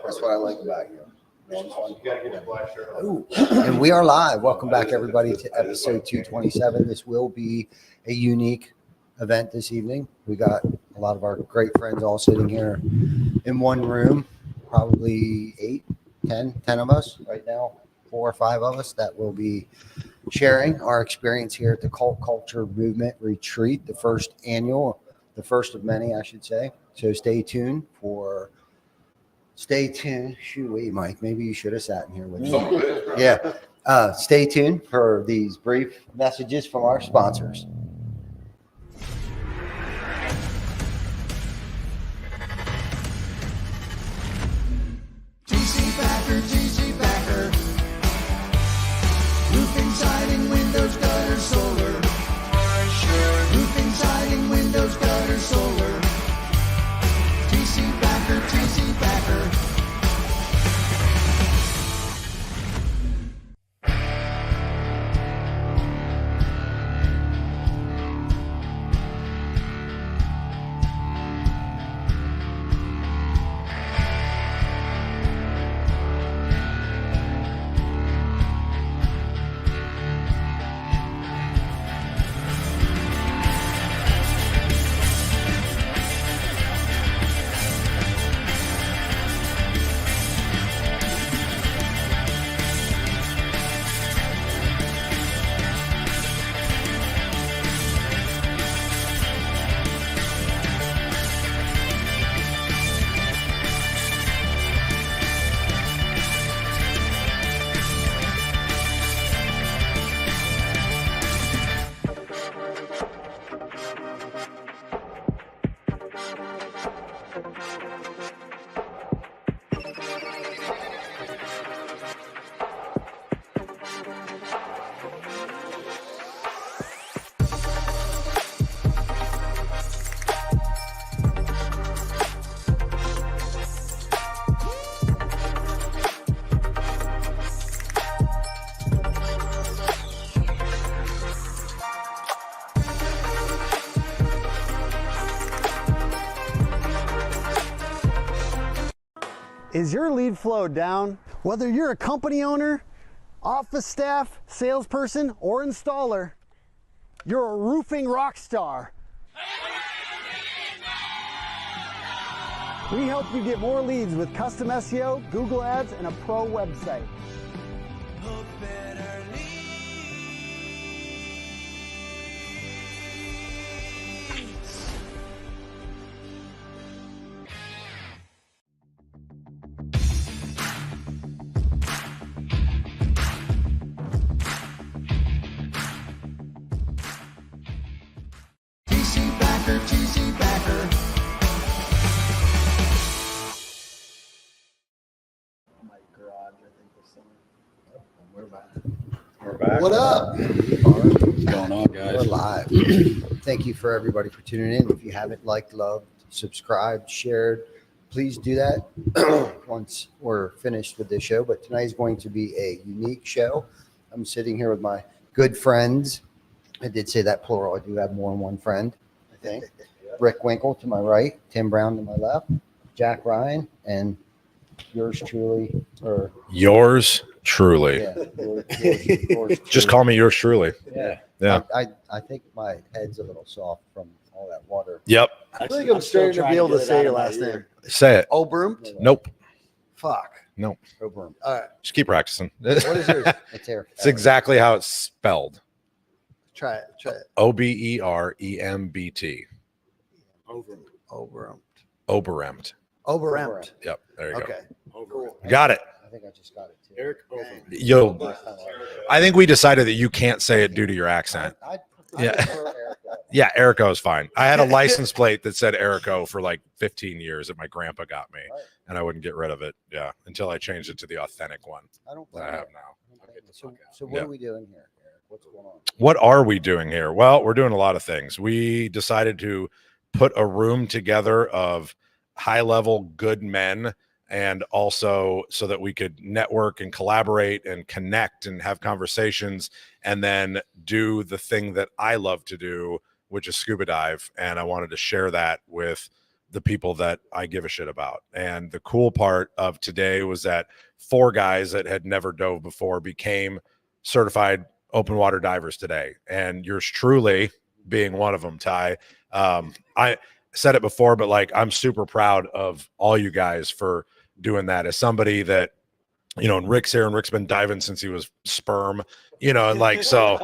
That's what I like about you. Ooh. And we are live. Welcome back, everybody, to episode 227. This will be a unique event this evening. We got a lot of our great friends all sitting here in one room, probably 10 of us right now, 4 or 5 of us that will be sharing our experience here at the Cult Culture Movement Retreat, the first of many, I should say. So stay tuned. Shoot, Mike, maybe you should have sat in here with me. Yeah. Stay tuned for these brief messages from our sponsors. TC Backer. Roofing, siding, windows, gutter, solar. Roofing, siding, windows, gutter, solar. TC Backer. Is your lead flow down? Whether you're a company owner, office staff, salesperson, or installer, you're a roofing rock star. We help you get more leads with custom SEO, Google Ads, and a pro website. TC Backer. My garage, I think, was somewhere. We're back. What up? What's going on, guys? We're live. Thank you for everybody for tuning in. If you haven't liked, loved, subscribed, shared, please do that once we're finished with this show. But tonight is going to be a unique show. I'm sitting here with my good friends. I did say that plural. I do have more than one friend, I think. Rick Winkle to my right, Tim Brown to my left, Jack Ryan, and yours truly. Yours truly. Yeah, yours Just call me yours truly. Yeah. Yeah. I think my head's a little soft from all that water. Yep. I think I'm starting to be able to say your last name. Say it. Oberumt? Nope. Fuck. Nope. Oberumt. All right. Just keep practicing. What is yours? It's here. It's exactly how it's spelled. Try it. Oberembt. Oberumt. Oberemt. Oberumt. Yep. There you Okay. go. Got it. I think I just got it too. Eric Overman. Yo, I think we decided that you can't say it due to your accent. I Yeah. prefer Erica. Yeah, Erico is fine. I had a license plate that said Erico for like 15 years that my grandpa got me, Right. and I wouldn't get rid of it. Yeah, until I changed it to the authentic one I don't that blame I you. have now. So what Yeah. are we doing here, Eric? What's going on? What are we doing here? Well, we're doing a lot of things. We decided to put a room together of high-level good men, and also so that we could network and collaborate and connect and have conversations, and then do the thing that I love to do, which is scuba dive. And I wanted to share that with the people that I give a shit about. And the cool part of today was that 4 guys that had never dove before became certified open water divers today. And yours truly being one of them, Ty. I said it before, but like, I'm super proud of all you guys for doing that. As somebody that, and Rick's here, and Rick's been diving since he was sperm, and like, so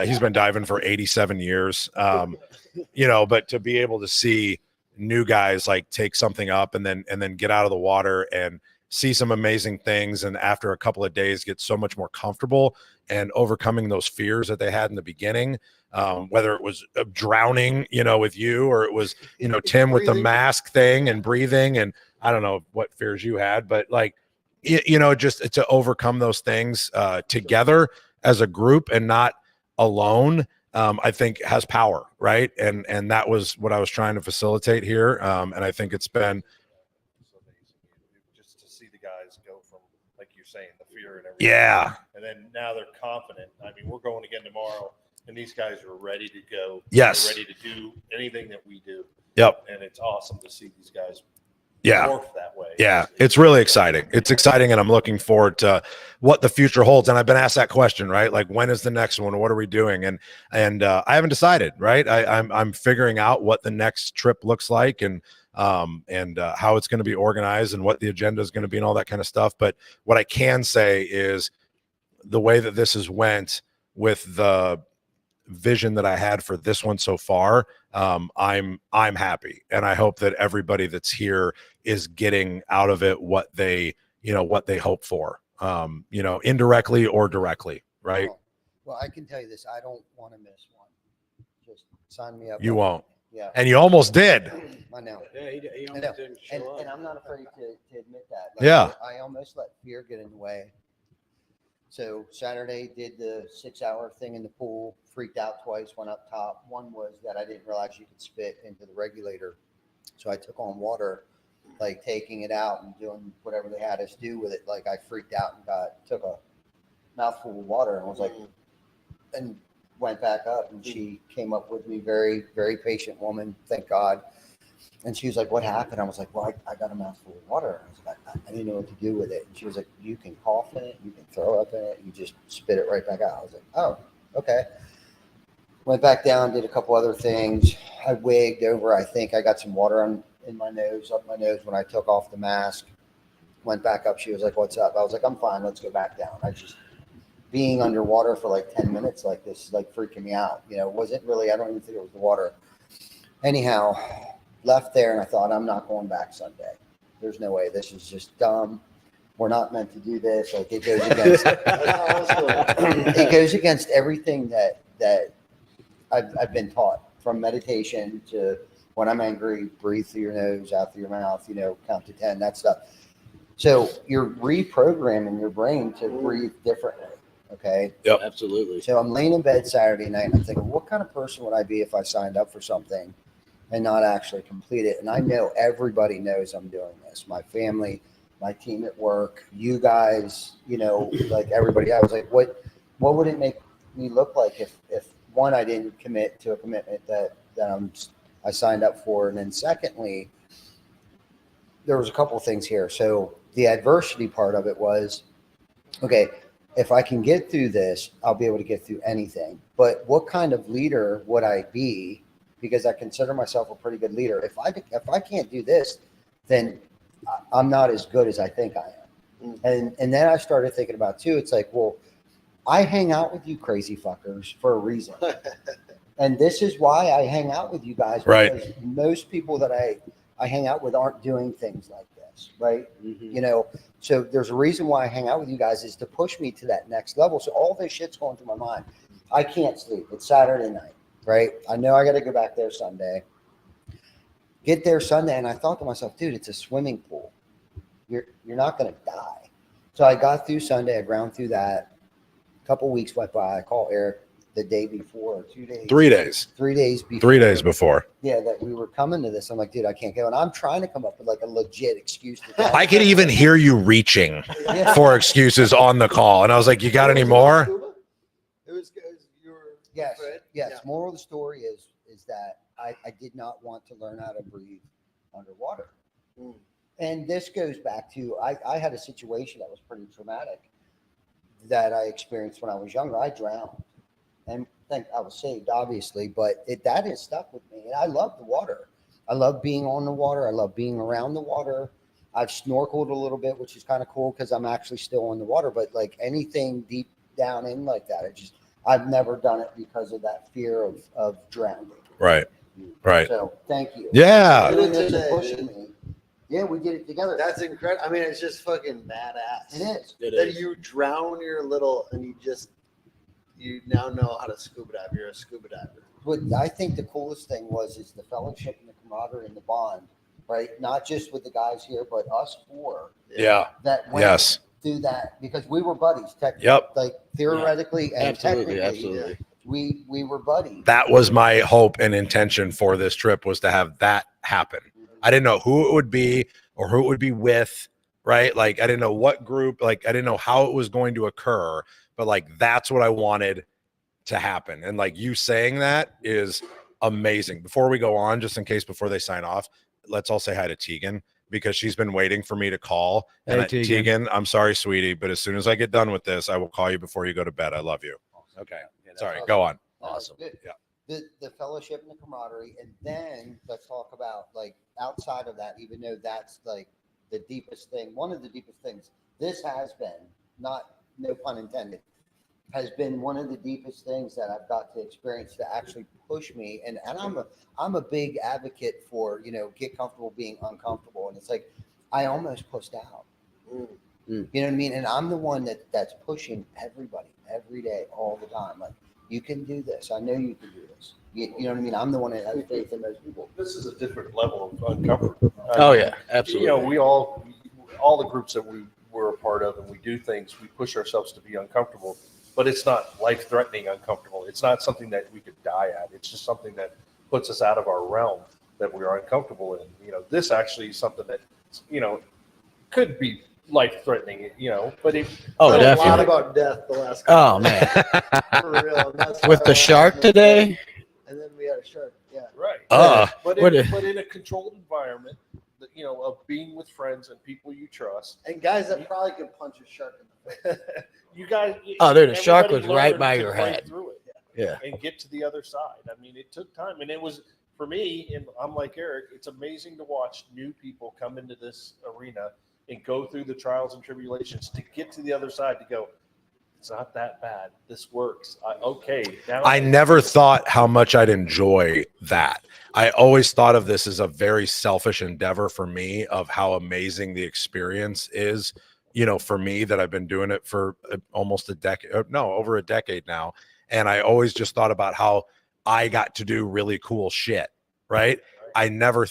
he's been diving for 87 years. But to be able to see new guys like take something up and then get out of the water and see some amazing things, and after a couple of days get so much more comfortable and overcoming those fears that they had in the beginning, whether it was drowning, with you, or it was, Tim with the mask thing and breathing, and I don't know what fears you had, but like, just to overcome those things together as a group and not alone, I think has power, right? And that was what I was trying to facilitate here. And I think it's been just to see the guys go from, like you're saying, the fear and everything. Yeah. And then now they're confident. I mean, we're going again tomorrow, and these guys are ready to go. Yes. They're ready to do anything that we do. Yep. And it's awesome to see these guys morph that way. Yeah, it's really exciting. It's exciting, and I'm looking forward to what the future holds. And I've been asked that question, right? Like, when is the next one? What are we doing? And I haven't decided, right? I'm figuring out what the next trip looks like, and how it's going to be organized, and what the agenda is going to be, and all that kind of stuff. But what I can say is the way that this has went with the vision that I had for this one so far, I'm happy, and I hope that everybody that's here is getting out of it what they hope for, indirectly or directly, right? Well, I can tell you this: I don't want to miss one. Just sign me up. You won't. Yeah. And you almost did. I know. Yeah, he I know. almost didn't show up. And I'm not afraid to admit that. Yeah. I almost let fear get in the way. So Saturday did the 6-hour thing in the pool, freaked out twice, went up top. One was that I didn't realize you could spit into the regulator. So I took on water, like taking it out and doing whatever they had us do with it. Like I freaked out and took a mouthful of water and was like, and went back up, and she came up with me, very, very patient woman, thank God. And she was like, what happened? I was like, well, I got a mouthful of water. I was like, I didn't know what to do with it. And she was like, you can cough in it, you can throw up in it, you just spit it right back out. I was like, oh, okay. Went back down, did a couple other things. I wigged over. I think I got some water in my nose, up my nose when I took off the mask. Went back up. She was like, what's up? I was like, I'm fine. Let's go back down. I just, being underwater for like 10 minutes like this is like freaking me out. It wasn't really, I don't even think it was the water. Anyhow, left there, and I thought, I'm not going back Sunday. There's no way. This is just dumb. We're not meant to do this. Like, it goes against it goes against everything that I've been taught, from meditation to when I'm angry, breathe through your nose, out through your mouth, count to 10, that stuff. So you're reprogramming your brain to breathe differently. Okay. Yep. Absolutely. So I'm laying in bed Saturday night, and I'm thinking, what kind of person would I be if I signed up for something and not actually complete it? And I know everybody knows I'm doing this. My family, my team at work, you guys, like everybody. I was like, what would it make me look like if one, I didn't commit to a commitment that I signed up for, and then secondly, there was a couple of things here. So the adversity part of it was, okay, if I can get through this, I'll be able to get through anything. But what kind of leader would I be? Because I consider myself a pretty good leader. If I can't do this, then I'm not as good as I think I am. And then I started thinking about too, it's like, well, I hang out with you crazy fuckers for a reason. And this is why I hang out with you guys. Right. Because most people that I hang out with aren't doing things like this. Right. Mm-hmm. So there's a reason why I hang out with you guys, is to push me to that next level. So all this shit's going through my mind. I can't sleep. It's Saturday night. Right. I know I got to go back there Sunday. Get there Sunday. And I thought to myself, dude, it's a swimming pool. You're not going to die. So I got through Sunday. I ground through that. A couple weeks went by. I called Eric the day before, or 2 days. 3 days. 3 days before. 3 days before. Yeah, that we were coming to this. I'm like, dude, I can't go. And I'm trying to come up with like a legit excuse to tell I could even hear you reaching for excuses on the call. And I was like, you got any more? It was you were. Yes. Fred? Yes. Yeah. Moral of the story is that I did not want to learn how to breathe underwater. And this goes back to I had a situation that was pretty traumatic that I experienced when I was younger. I drowned, and think I was saved, obviously, but that has stuck with me. And I love the water. I love being on the water. I love being around the water. I've snorkeled a little bit, which is kind of cool because I'm actually still on the water. But like anything deep down in like that, I've never done it because of that fear of drowning. Right. Right. So thank you. Yeah. Doing this and pushing me. Yeah, we did it together. That's incredible. I mean, it's just fucking badass. It is. That you drown your little, and you now know how to scuba dive. You're a scuba diver. What I think the coolest thing is the fellowship and the camaraderie and the bond, right? Not just with the guys here, but us four. Yeah. That went through that because we were buddies. Like theoretically and technically, we were buddies. That was my hope and intention for this trip, was to have that happen. I didn't know who it would be or who it would be with, right? Like I didn't know what group, like I didn't know how it was going to occur, but like that's what I wanted to happen. And like you saying that is amazing. Before we go on, just in case before they sign off, let's all say hi to Tegan because she's been waiting for me to call. Hey, And Tegan. Tegan, I'm sorry, sweetie, but as soon as I get done with this, I will call you before you go to bed. I love you. Okay. Sorry, go on. Awesome. Yeah. The fellowship and the camaraderie, and then let's talk about like outside of that, even though that's like the deepest thing, one of the deepest things. This has been, no pun intended, has been one of the deepest things that I've got to experience to actually push me. And I'm a big advocate for, get comfortable being uncomfortable. And it's like I almost pushed out. You know what I mean? And I'm the one that's pushing everybody every day, all the time. Like, you can do this. I know you can do this. You know what I mean? I'm the one that has faith in those people. This is a different level of uncomfort. Oh yeah, absolutely. We all the groups that we were a part of and we do things, we push ourselves to be uncomfortable, but it's not life-threatening uncomfortable. It's not something that we could die at. It's just something that puts us out of our realm that we are uncomfortable in. This actually is something that, could be life-threatening, but it. Oh, a definitely. lot about death the last. Oh man, For real. And that's with why the I shark wanted today. And then we had a shark. Yeah. Right. What But a- in a controlled environment, of being with friends and people you trust. And guys that probably could punch a shark in the face. You guys. Oh, dude, the shark everybody was right learned by to your fight head. through it. Yeah. And get to the other side. I mean, it took time, and it was for me. And I'm like Eric. It's amazing to watch new people come into this arena and go through the trials and tribulations to get to the other side. To go, it's not that bad. This works. Now I never thought how much I'd enjoy that. I always thought of this as a very selfish endeavor for me, of how amazing the experience is, for me, that I've been doing it for almost a decade, over a decade now. And I always just thought about how I got to do really cool shit. Right. I never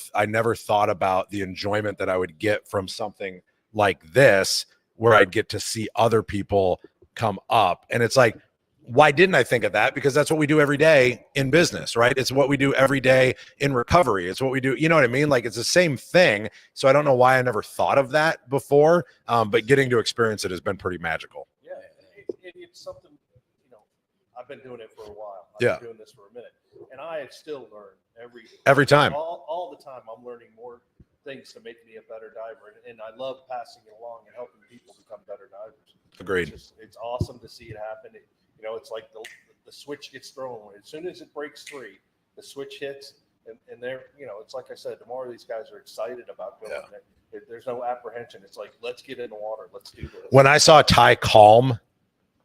thought about the enjoyment that I would get from something like this, where I'd get to see other people come up. And it's like, why didn't I think of that? Because that's what we do every day in business, right? It's what we do every day in recovery. It's what we do. You know what I mean? Like, it's the same thing. So I don't know why I never thought of that before. But getting to experience it has been pretty magical. Yeah, it's something, I've been doing it for a while. I've Yeah. been doing this for a minute. And I still learn Every time. All the time, I'm learning more things to make me a better diver. And I love passing it along and helping people become better divers. Agreed. It's awesome to see it happen. It's like the switch gets thrown. As soon as it breaks free, the switch hits. And they're, it's like I said, tomorrow these guys are excited about going. Yeah. There's no apprehension. It's like, let's get in the water. Let's do this. When I saw Ty calm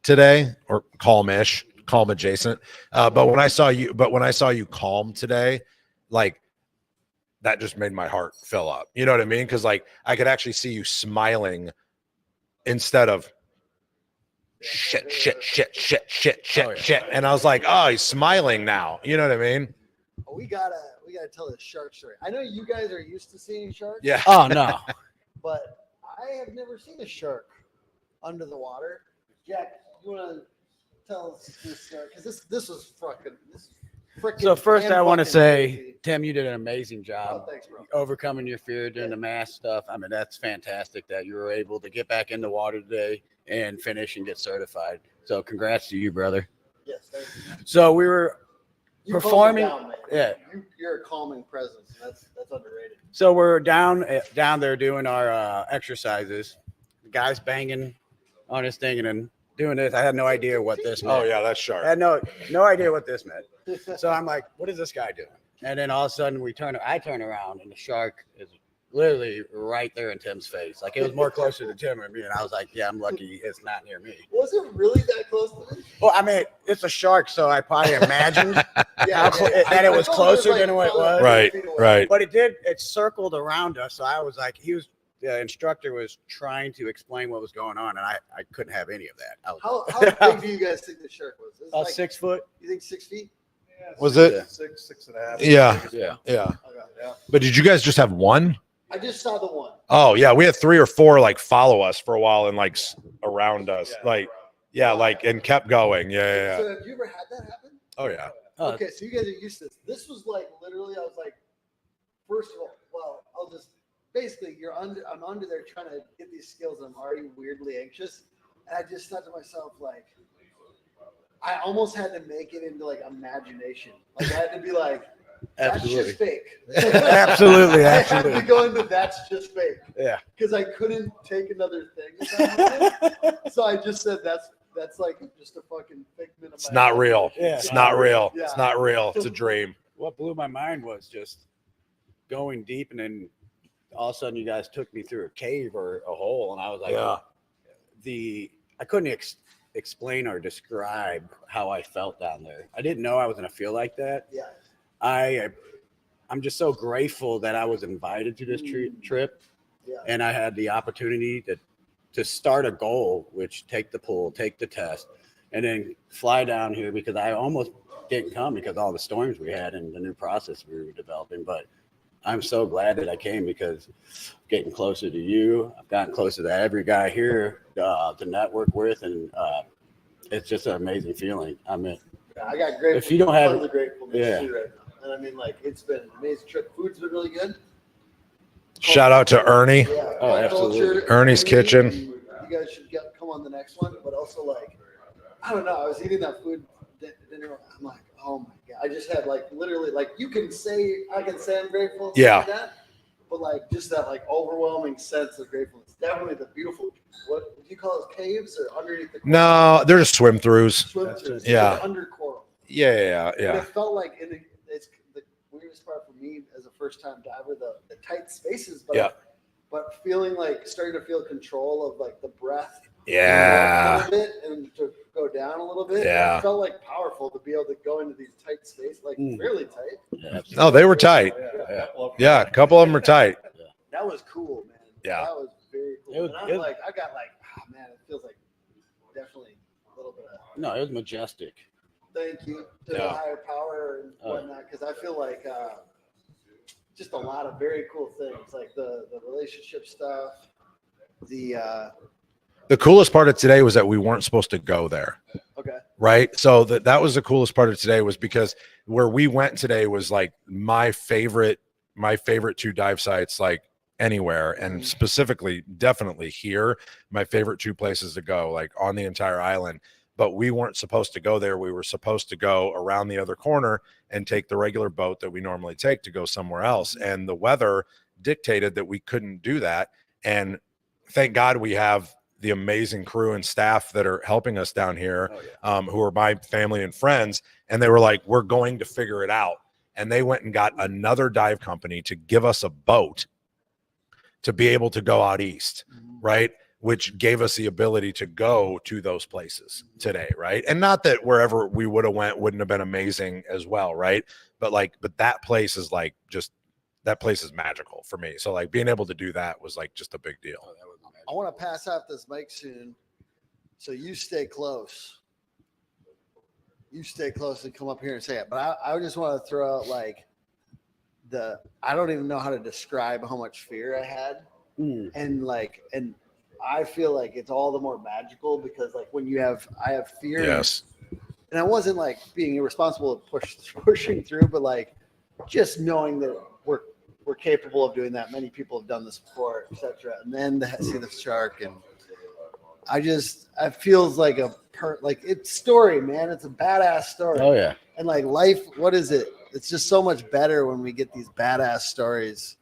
today, or calm-ish, calm adjacent, but when I saw you calm today, like, that just made my heart fill up. You know what I mean? Because like I could actually see you smiling instead of shit. And I was like, oh, he's smiling now. You know what I mean? We gotta tell this shark story. I know you guys are used to seeing sharks. Yeah. Oh no. But I have never seen a shark under the water. Jack, you want to tell us this story? Because this was freaking. So first, I want to fucking say, crazy. Tim, you did an amazing job Oh, thanks, bro. overcoming your fear doing the mass stuff. I mean, that's fantastic that you were able to get back in the water today and finish and get certified. So congrats to you, brother. Yes, thank you. So we were You calm it performing. down, man. Yeah. You're a calming presence. That's underrated. So we're down there doing our exercises. The guy's banging on his thing and then doing this. I had no idea what this meant. Oh yeah, that's I sharp. had no idea what this meant. So I'm like, what is this guy doing? And then all of a sudden I turn around and the shark is literally right there in Tim's face. Like it was more closer to Tim and me. And I was like, yeah, I'm lucky it's not near me. Was it really that close to me? Well, I mean, it's a shark, so I probably imagined that I it was thought closer like than what it probably was. 'Right, 100 feet away. right. But it circled around us. So I was like, the instructor was trying to explain what was going on, and I couldn't have any of that. I was, How big do you guys think the shark was? Is it about like, 6 foot. You think 6 feet? Was it? Yeah. 6.5. Yeah. Yeah. Yeah. Okay. Yeah. But did you guys just have one? I just saw the one. Oh yeah, we had 3 or 4 like follow us for a while and like around us, like and kept going. Yeah. So have you ever had that happen? Oh yeah. Okay, so you guys are used to this. This was like literally, I was like, first of all, well, I'll just basically I'm under there trying to get these skills and I'm already weirdly anxious. And I just thought to myself, like, I almost had to make it into like imagination. Like I had to be like, that's Absolutely. just fake. Absolutely, I had to absolutely. go into that's just fake. Yeah. Because I couldn't take another thing. So I just said that's like just a fucking figment of It's my not real. Yeah. It's not real. Yeah. It's not real. It's a dream. What blew my mind was just going deep, and then all of a sudden you guys took me through a cave or a hole, and I was like, Yeah. I couldn't explain or describe how I felt down there. I didn't know I was gonna feel like that. Yeah. I'm just so grateful that I was invited to this trip, Yeah. and I had the opportunity to start a goal, which take the pool, take the test, and then fly down here, because I almost didn't come because all the storms we had and the new process we were developing. But I'm so glad that I came, because getting closer to you, I've gotten closer to every guy here to network with, and it's just an amazing feeling. I mean, I got great. If you don't have- tons of gratefulness Yeah. too right now. And I mean, like, it's been an amazing trip. Food's been really good. Shout out to Ernie. Yeah. Oh, absolutely. Ernie's Kitchen. You guys should come on the next one. But also, like, I don't know. I was eating that food dinner. I'm like, oh my god. I just had like literally like I can say I'm grateful. Yeah. Like that, but like just that like overwhelming sense of gratefulness. Definitely the beautiful. What do you call it? Caves or underneath the coral? No, they're just swim throughs. Swim throughs. Yeah. Like under coral. Yeah. And it felt like it's the weirdest part for me as a first time diver, the tight spaces, but feeling like starting to feel control of like the breath. Yeah. A little bit and to go down a little bit. Yeah. It felt like powerful to be able to go into these tight spaces, like really tight. yeah, No, they were tight. Yeah, a couple of them are tight. That was cool, man. Yeah. That was very cool. It was and I'm good. like, I got like, man, it feels like definitely a little bit of no, it was majestic. thank you to Yeah. the higher power and whatnot, because I feel like just a lot of very cool things, like the relationship stuff, The coolest part of today was that we weren't supposed to go there. okay. Right. So that was the coolest part of today, was because where we went today was like my favorite 2 dive sites, like anywhere, and specifically definitely here, my favorite 2 places to go, like on the entire island. But we weren't supposed to go there. We were supposed to go around the other corner and take the regular boat that we normally take to go somewhere else. And the weather dictated that we couldn't do that. And thank God we have the amazing crew and staff that are helping us down here, who are my family and friends. And they were like, we're going to figure it out. And they went and got another dive company to give us a boat to be able to go out east, right? Which gave us the ability to go to those places today, right? And not that wherever we would have went wouldn't have been amazing as well, right? But that place is like that place is magical for me. So like being able to do that was like just a big deal. I want to pass out this mic soon, so you stay close. You stay close and come up here and say it. But I just want to throw out like I don't even know how to describe how much fear I had, and I feel like it's all the more magical because like when I have fear. Yes. And I wasn't like being irresponsible pushing through, but like just knowing that we're capable of doing that. Many people have done this before, etc. And then to see the shark, and it feels like a like it's story, man. It's a badass story. Oh yeah. And like life, what is it? It's just so much better when we get these badass stories,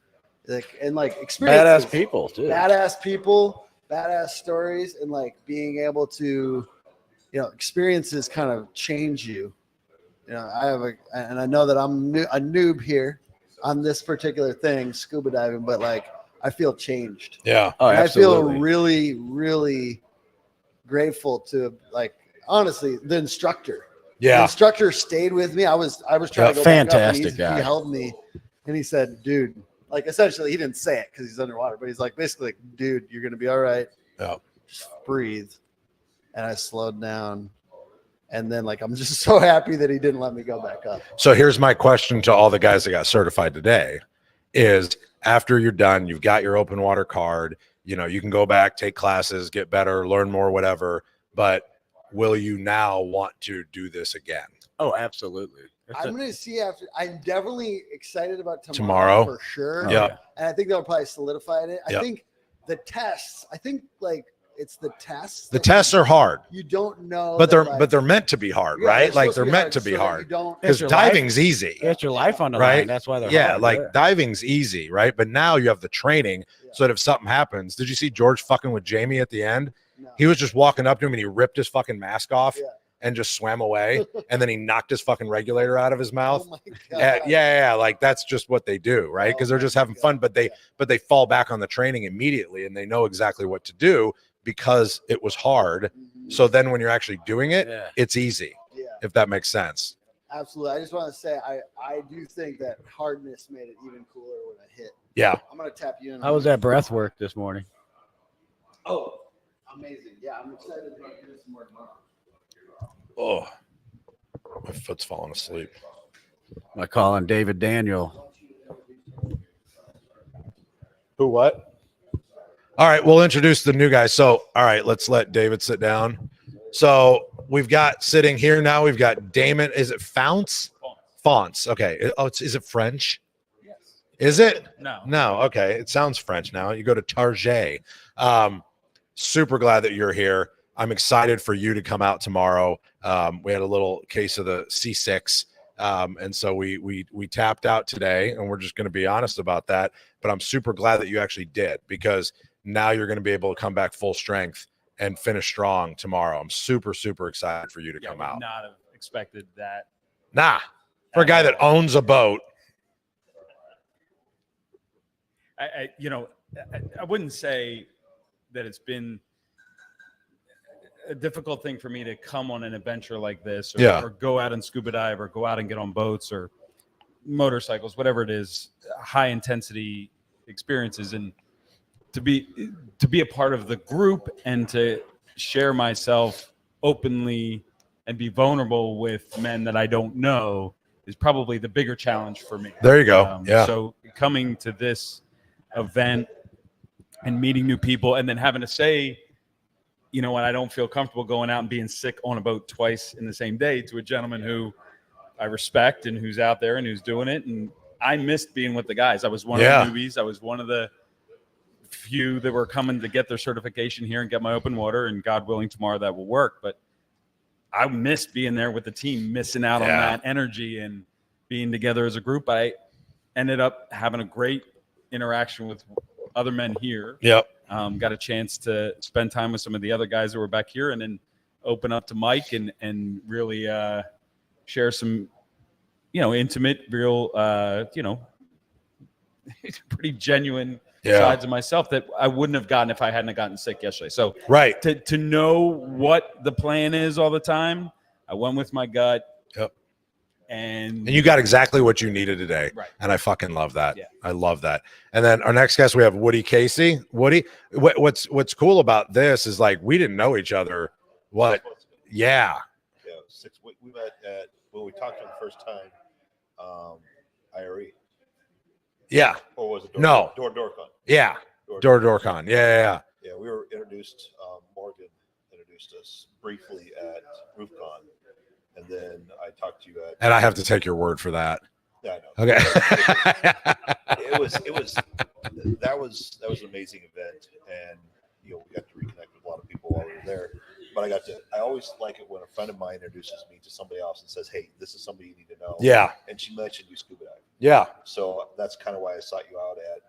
like and like experiences. Badass people too. Badass people, badass stories, and like being able to, experiences kind of change you. And I know that I'm a noob here on this particular thing, scuba diving, but like I feel changed. Yeah. Oh, And I feel absolutely. really, really grateful to like honestly the instructor. The Yeah. instructor stayed with me. I was trying to go back up, and Fantastic he guy. held me and he said, "Dude," like essentially he didn't say it because he's underwater, but he's like basically like, "Dude, you're gonna be all right. Yeah. Just breathe." And I slowed down. And then like I'm just so happy that he didn't let me go back up. So here's my question to all the guys that got certified today is after you're done, you've got your open water card, you can go back, take classes, get better, learn more, whatever. But will you now want to do this again? Oh, absolutely. I'm going to see after. I'm definitely excited about Tomorrow? for sure. Yeah. And I think they'll probably solidify it. I Yep. think the tests, like it's the tests. The that tests you- are hard, You don't know. but that, they're meant to be hard, yeah, right? Like supposed they're meant to be so that hard You don't. because It's your life. diving's easy. It's your life on the Right? line. That's why they're Yeah, hard. like diving's easy, right? But now you have the training Yeah. so that if something happens, did you see George fucking with Jamie at the end? No. He was just walking up to him and he ripped his fucking mask off Yeah. and just swam away. And then he knocked his fucking regulator out of his Oh mouth. my Yeah, God. yeah, like that's just what they do, right? Because they're Oh just my having fun, God. but they fall back on the training immediately and they know exactly what to do because it was hard. Mhm. So then when you're actually doing it, Yeah. it's easy, Yeah. if that makes sense. Absolutely. I just want to say I do think that hardness made it even cooler when I hit. Yeah. I'm gonna tap you in. How was that breath work this morning? Oh, amazing. Yeah, I'm excited about doing some more tomorrow. Oh, my foot's falling asleep. I call on David Daniel. Who, what? All right, we'll introduce the new guys. So, all right, let's let David sit down. So we've got sitting here now, we've got Damon. Is it Founts? Fonts. Okay. Oh, is it French? Yes. Is it? No. No. Okay. It sounds French now. You go to Target. Super glad that you're here. I'm excited for you to come out tomorrow. We had a little case of the C6. And so we tapped out today, and we're just going to be honest about that. But I'm super glad that you actually did, because now you're going to be able to come back full strength and finish strong tomorrow. I'm super, super excited for you to Yeah, come would out. not have expected that. Nah, for a guy that owns a boat. I wouldn't say that it's been a difficult thing for me to come on an adventure like this, or go out and scuba dive, or go out and get on boats or motorcycles, whatever it is, high intensity experiences, and to be a part of the group and to share myself openly and be vulnerable with men that I don't know is probably the bigger challenge for me. There you go. Yeah. So coming to this event and meeting new people, and then having to say, when I don't feel comfortable going out and being sick on a boat twice in the same day to a gentleman who I respect and who's out there and who's doing it. And I missed being with the guys. I was one of the newbies. I was one of the few that were coming to get their certification here and get my open water, and God willing, tomorrow that will work. But I missed being there with the team, missing out on that energy and being together as a group. I ended up having a great interaction with other men here. Yep. Got a chance to spend time with some of the other guys that were back here, and then open up to Mike and really share some, intimate, real, pretty genuine sides of myself that I wouldn't have gotten if I hadn't gotten sick yesterday. So Right. to know what the plan is all the time, I went with my gut. Yep. And you got exactly what you needed today. Right. And I fucking love that. Yeah. I love that. And then our next guest, we have Woody Casey. Woody, what's cool about this is, like, we didn't know each other. What? Yeah. Yeah, we met at, when we talked for the first time, IRE. Yeah. Or was it DoorCon? Yeah. Door. DoorCon. Yeah. Yeah, we were introduced, Morgan introduced us briefly at RoofCon. And then I talked to you at. And I have to take your word for that. Yeah, I know. Okay. That was an amazing event. And, we got to reconnect with a lot of people while we were there. but I always like it when a friend of mine introduces me to somebody else and says, "Hey, this is somebody you need to know." Yeah. And she mentioned you scuba dive. Yeah. So that's kind of why I sought you out at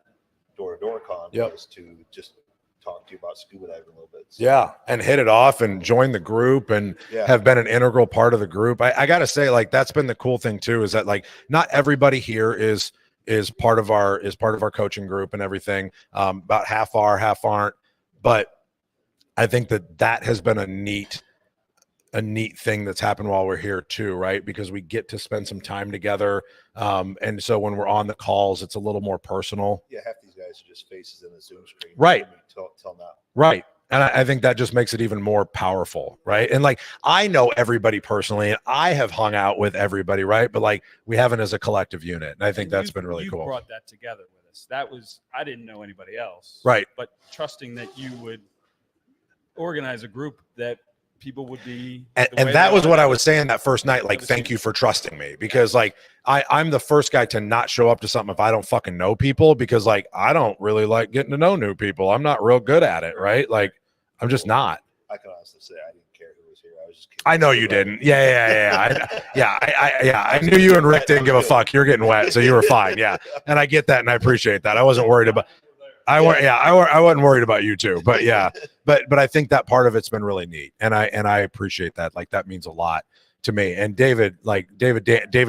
Door to Door Con, Yep. was to just talk to you about scuba diving a little bit. So, Yeah. And hit it off and join the group and yeah. have been an integral part of the group. I got to say, like, that's been the cool thing too, is that like not everybody here is part of our coaching group and everything. About half are, half aren't. But I think that has been a neat thing that's happened while we're here too, right? Because we get to spend some time together. And so when we're on the calls, it's a little more personal. Yeah, half these guys are just faces in the Zoom screen. Right. Till now. Right. And I think that just makes it even more powerful, right? And like, I know everybody personally, and I have hung out with everybody, right? But like, we haven't as a collective unit. And I think that's been really cool. You brought that together with us. That was, I didn't know anybody else. Right. But trusting that you would organize a group that people would be. And that was what I was saying that first night. Like, thank you for trusting me, because like I'm the first guy to not show up to something if I don't fucking know people, because like I don't really like getting to know new people. I'm not real good at it, right? Like I'm just not. I can honestly say I didn't care who was here. I was just kidding. I know you didn't. I knew you and Rick didn't give a fuck. You're getting wet, so you were fine. Yeah, and I get that, and I appreciate that. I wasn't worried about. I wasn't worried about you too, but yeah, but I think that part of it's been really neat, and I appreciate that. Like that means a lot to me. And David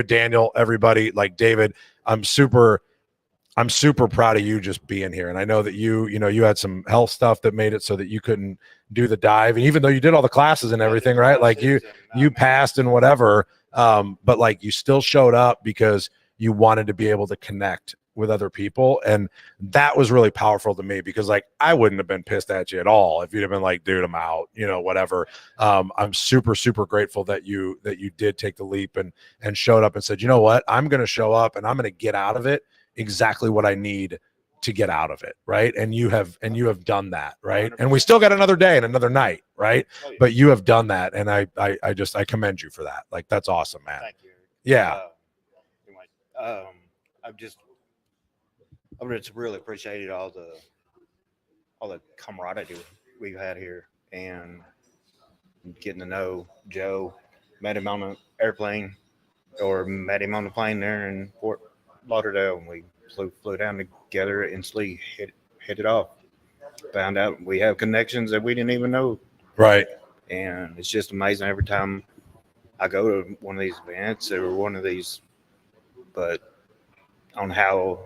Daniel, everybody, like David, I'm super proud of you just being here. And I know that you had some health stuff that made it so that you couldn't do the dive, and even though you did all the classes and everything, right? Like you passed and whatever, but like you still showed up because you wanted to be able to connect with other people. And that was really powerful to me, because like I wouldn't have been pissed at you at all if you'd have been like, dude, I'm out, whatever. I'm super grateful that you did take the leap and showed up and said, you know what, I'm going to show up and I'm going to get out of it exactly what I need to get out of it. Right. And you have done that. Right. 100%. And we still got another day and another night. Right. Oh, yeah. But you have done that. And I commend you for that. Like, that's awesome, man. Thank you. Yeah. I've just really appreciated all the camaraderie we've had here, and getting to know Joe. Met him on an airplane, or met him on the plane there in Fort Lauderdale, and we flew down together, instantly hit it off. Found out we have connections that we didn't even know. Right. And it's just amazing every time I go to one of these events or one of these, but on how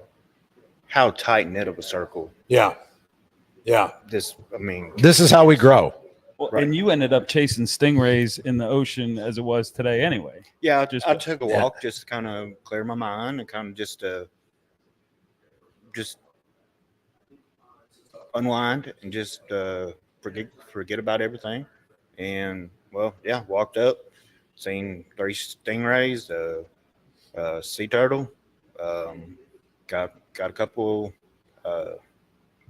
tight knit of a circle. Yeah. This is how we grow. Well, right. And you ended up chasing stingrays in the ocean as it was today anyway. Yeah, I took a walk just to kind of clear my mind and kind of just unwind and just forget about everything. And walked up, seen 3 stingrays, sea turtle, got a couple what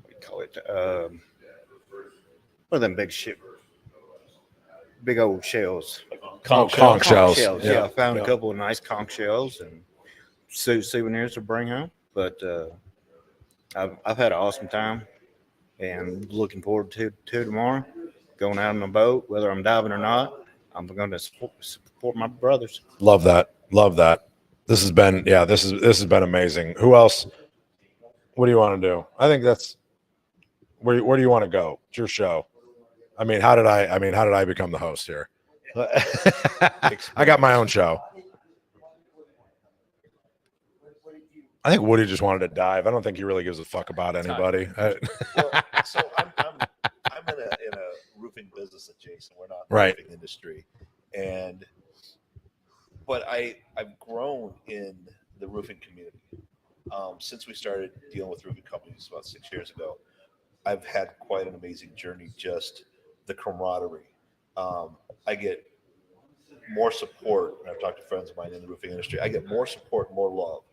do you call it, one of them big old shells, conch shells. Yeah, I found a couple of nice conch shells and souvenirs to bring home. But I've had an awesome time, and looking forward to tomorrow, going out on a boat, whether I'm diving or not. I'm going to support my brothers. Love that. This has been amazing. Who else? What do you want to do? I think that's where do you want to go? It's your show. I mean, how did I become the host here? I got my own show. I think Woody just wanted to dive. I don't think he really gives a fuck about anybody. So I'm in a roofing business adjacent. We're not in the right. roofing industry, but I've grown in the roofing community since we started dealing with roofing companies about 6 years ago. I've had quite an amazing journey. Just the camaraderie. I get more support, and I've talked to friends of mine in the roofing industry. I get more support, more love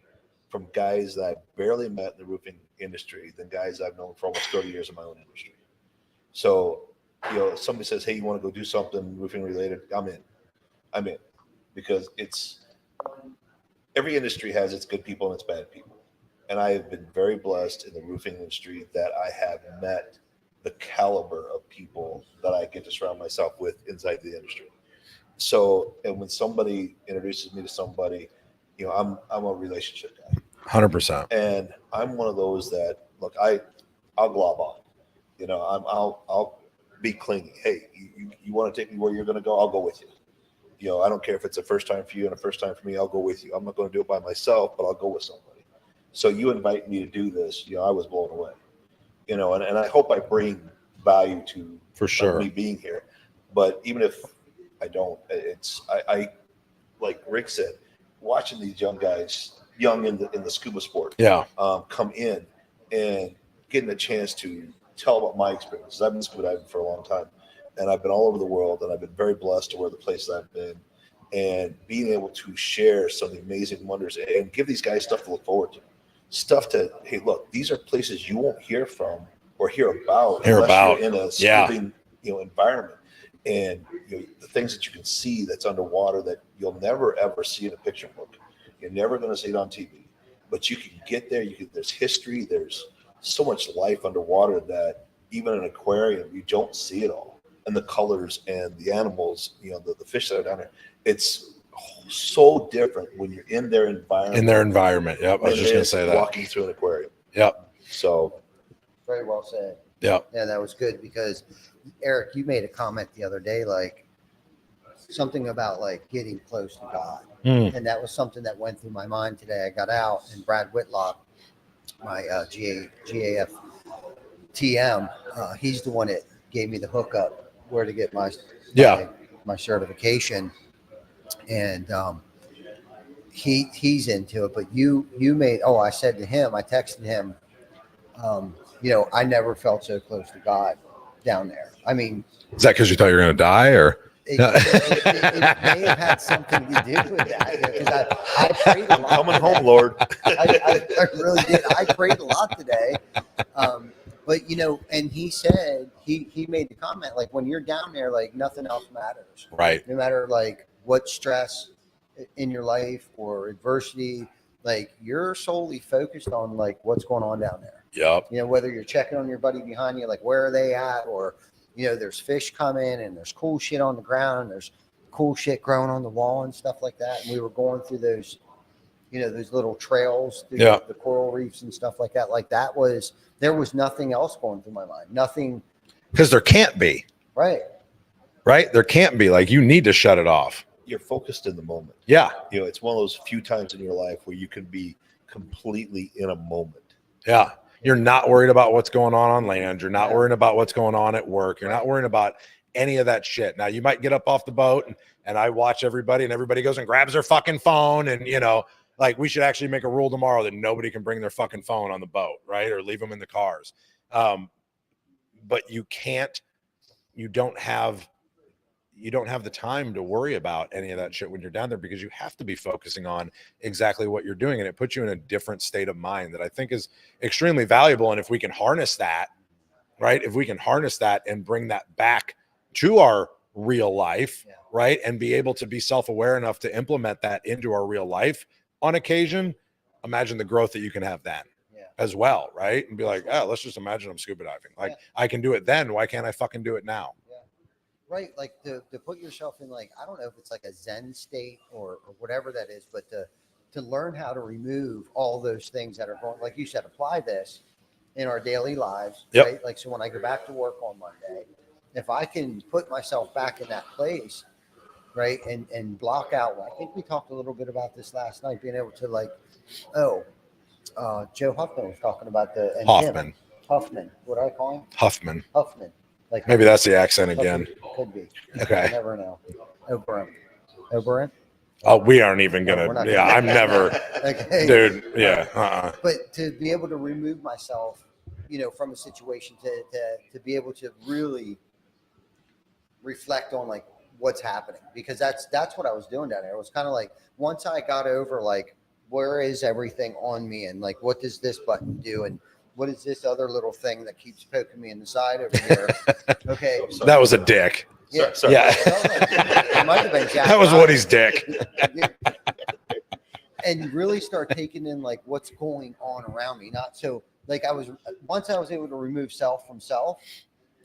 from guys that I've barely met in the roofing industry than guys I've known for almost 30 years in my own industry. So, if somebody says, hey, you want to go do something roofing related, I'm in, because every industry has its good people and its bad people. And I have been very blessed in the roofing industry that I have met the caliber of people that I get to surround myself with inside the industry. So, and when somebody introduces me to somebody, you know, I'm a relationship guy, 100%. and I'm one of those that look, I'll glob on, you know, I'll be clingy. Hey, you want to take me where you're going to go? I'll go with you. You know, I don't care if it's a first time for you and a first time for me. I'll go with you. I'm not going to do it by myself, but I'll go with somebody. So you invite me to do this. You know, I was blown away. You know, and I hope I bring value to For sure. me being here. But even if I don't, I like Rick said, watching these young guys, young in the scuba sport, Yeah. come in and getting a chance to tell about my experiences. I've been scuba diving for a long time, and I've been all over the world, and I've been very blessed to where the places I've been, and being able to share some of the amazing wonders and give these guys stuff to look forward to. Stuff to, hey, look, these are places you won't hear from or hear about unless you're in a scuba, you know, environment. And you know, the things that you can see that's underwater that you'll never ever see in a picture book. You're never going to see it on TV, but you can get there. There's history. There's so much life underwater that even in an aquarium you don't see it all. And the colors and the animals, you know, the fish that are down there, it's so different when you're in their environment. Yep. I was just going to say that. Walking through an aquarium. Yep. So Very well said. Yep. Yeah, that was good because Eric, you made a comment the other day, like something about like getting close to God. And that was something that went through my mind today. I got out and Brad Whitlock, my GAF TM, he's the one that gave me the hookup where to get my certification. And he's into it. But you made, I said to him, I texted him, you know, I never felt so close to God down there. I mean, is that because you thought you were going to die, or? It may have had something to do with that, because I prayed a lot. Coming today. home, Lord. I really did. I prayed a lot today. But, you know, and he said, he made the comment, like, when you're down there, like, nothing else matters. Right. No matter, like, what stress in your life or adversity, like, you're solely focused on, like, what's going on down there. Yep. You know, whether you're checking on your buddy behind you, like, where are they at? Or, you know, there's fish coming and there's cool shit on the ground. And there's cool shit growing on the wall and stuff like that. And we were going through those, you know, those little trails through the coral reefs and stuff like that. Like that was, there was nothing else going through my mind. Nothing. Because there can't be. Right. Right. There can't be. Like, you need to shut it off. You're focused in the moment. Yeah. You know, it's one of those few times in your life where you can be completely in a moment. Yeah. You're not worried about what's going on land. You're not worrying about what's going on at work. You're not worrying about any of that shit. Now, you might get up off the boat and I watch everybody, and everybody goes and grabs their fucking phone. And, you know, like, we should actually make a rule tomorrow that nobody can bring their fucking phone on the boat, right? Or leave them in the cars. But you don't have the time to worry about any of that shit when you're down there, because you have to be focusing on exactly what you're doing. And it puts you in a different state of mind that I think is extremely valuable. And if we can harness that, right? If we can harness that and bring that back to our real life, right? And be able to be self-aware enough to implement that into our real life on occasion, imagine the growth that you can have then as well, right? And be like, oh, let's just imagine I'm scuba diving. Like, I can do it then. Why can't I fucking do it now? Right. Like to put yourself in, like, I don't know if it's like a Zen state or whatever that is, but to learn how to remove all those things that are going, like you said, apply this in our daily lives. Right. Like, so when I go back to work on Monday, if I can put myself back in that place, right. And block out, I think we talked a little bit about this last night, being able to, like, Joe Huffman was talking about Hoffman. What do I call him? Huffman. Like, maybe that's the accent again. Could be. Okay. I never know. Oberon. Oh, we aren't even gonna. I'm never. Okay. Dude. Yeah. But to be able to remove myself, you know, from a situation, to be able to really reflect on, like, what's happening, because that's what I was doing down there. It was kind of like, once I got over, like, where is everything on me, and, like, what does this button do, and what is this other little thing that keeps poking me in the side over here? Okay. That was a dick. Yeah. Sorry. Yeah. It might have been Jack That was Ryan. Woody's dick. And really start taking in, like, what's going on around me. Not so, like, once I was able to remove self from self,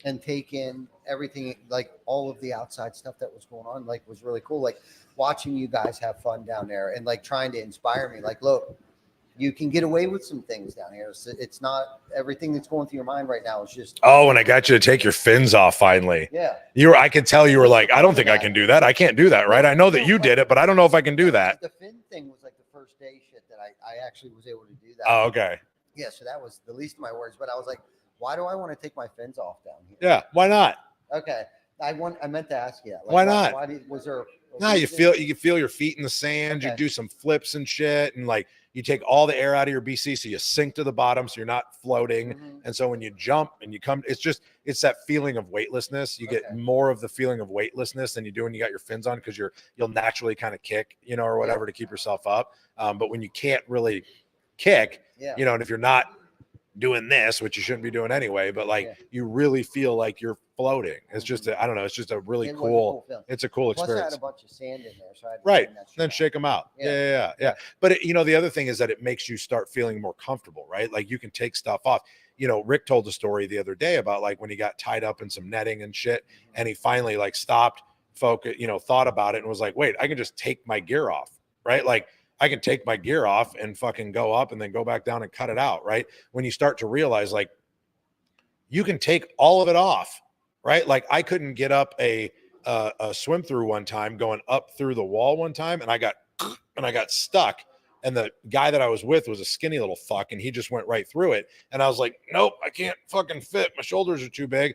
and take in everything, like all of the outside stuff that was going on, like was really cool. Like watching you guys have fun down there and like trying to inspire me. Like, look, you can get away with some things down here. It's not everything that's going through your mind right now. It's just, Oh, and I got you to take your fins off finally. yeah. I could tell you were like, I don't think I can do that. I can't do that, right? I know that you did it, but I don't know if I can do that. The fin thing was like the first day shit that I actually was able to do that. Oh, okay. Yeah, so that was the least of my worries. But I was like, why do I want to take my fins off down here? Yeah, why not? Okay. I meant to ask you that. Like, Why not? Was there No, you can feel your feet in the sand. Okay. You do some flips and shit, and like you take all the air out of your BC, so you sink to the bottom, so you're not floating. Mhm. And so when you jump and you come, it's that feeling of weightlessness. You get Okay. more of the feeling of weightlessness than you do when you got your fins on, because you'll naturally kind of kick, or whatever to keep yourself up. But when you can't really kick, Yeah. and if you're not doing this, which you shouldn't be doing anyway, but like you really feel like you're floating. It's just I don't know. It's just a really It was a cool. feeling. It's a cool Plus, I experience. had a bunch of sand in there, so I had to Right. clean that shit Then out. shake them out. Yeah. But the other thing is that it makes you start feeling more comfortable, right? Like you can take stuff off. Rick told a story the other day about like when he got tied up in some netting and shit, and he finally like stopped, focus, thought about it and was like, wait, I can just take my gear off, right? Like I can take my gear off and fucking go up and then go back down and cut it out, right? When you start to realize like you can take all of it off, right? Like I couldn't get up a swim through one time, going up through the wall one time, and I got stuck. And the guy that I was with was a skinny little fuck, and he just went right through it. And I was like, nope, I can't fucking fit. My shoulders are too big.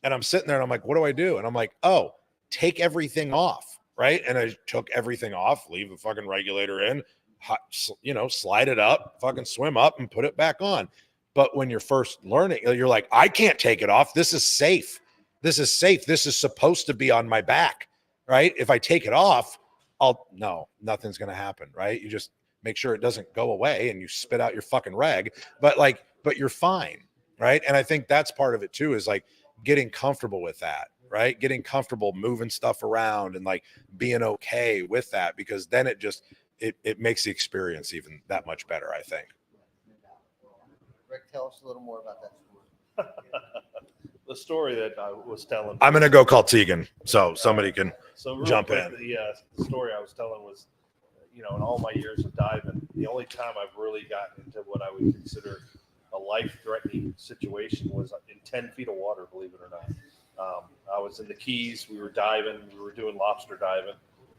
And I'm sitting there and I'm like, what do I do? And I'm like, oh, take everything off, right? And I took everything off, leave the fucking regulator in, slide it up, fucking swim up and put it back on. But when you're first learning, you're like, I can't take it off. This is safe. This is safe. This is supposed to be on my back, right? If I take it off, nothing's going to happen, right? You just make sure it doesn't go away and you spit out your fucking reg, but you're fine, right? And I think that's part of it too, is like getting comfortable with that, right? Getting comfortable moving stuff around and like being okay with that, because then it makes the experience even that much better, I think. Rick, tell us a little more about that story. The story that I was telling. I'm going to go call Tegan so somebody can real jump quick, in. The story I was telling was, in all my years of diving, the only time I've really gotten into what I would consider a life-threatening situation was in 10 feet of water, believe it or not. I was in the Keys. We were diving. We were doing lobster diving.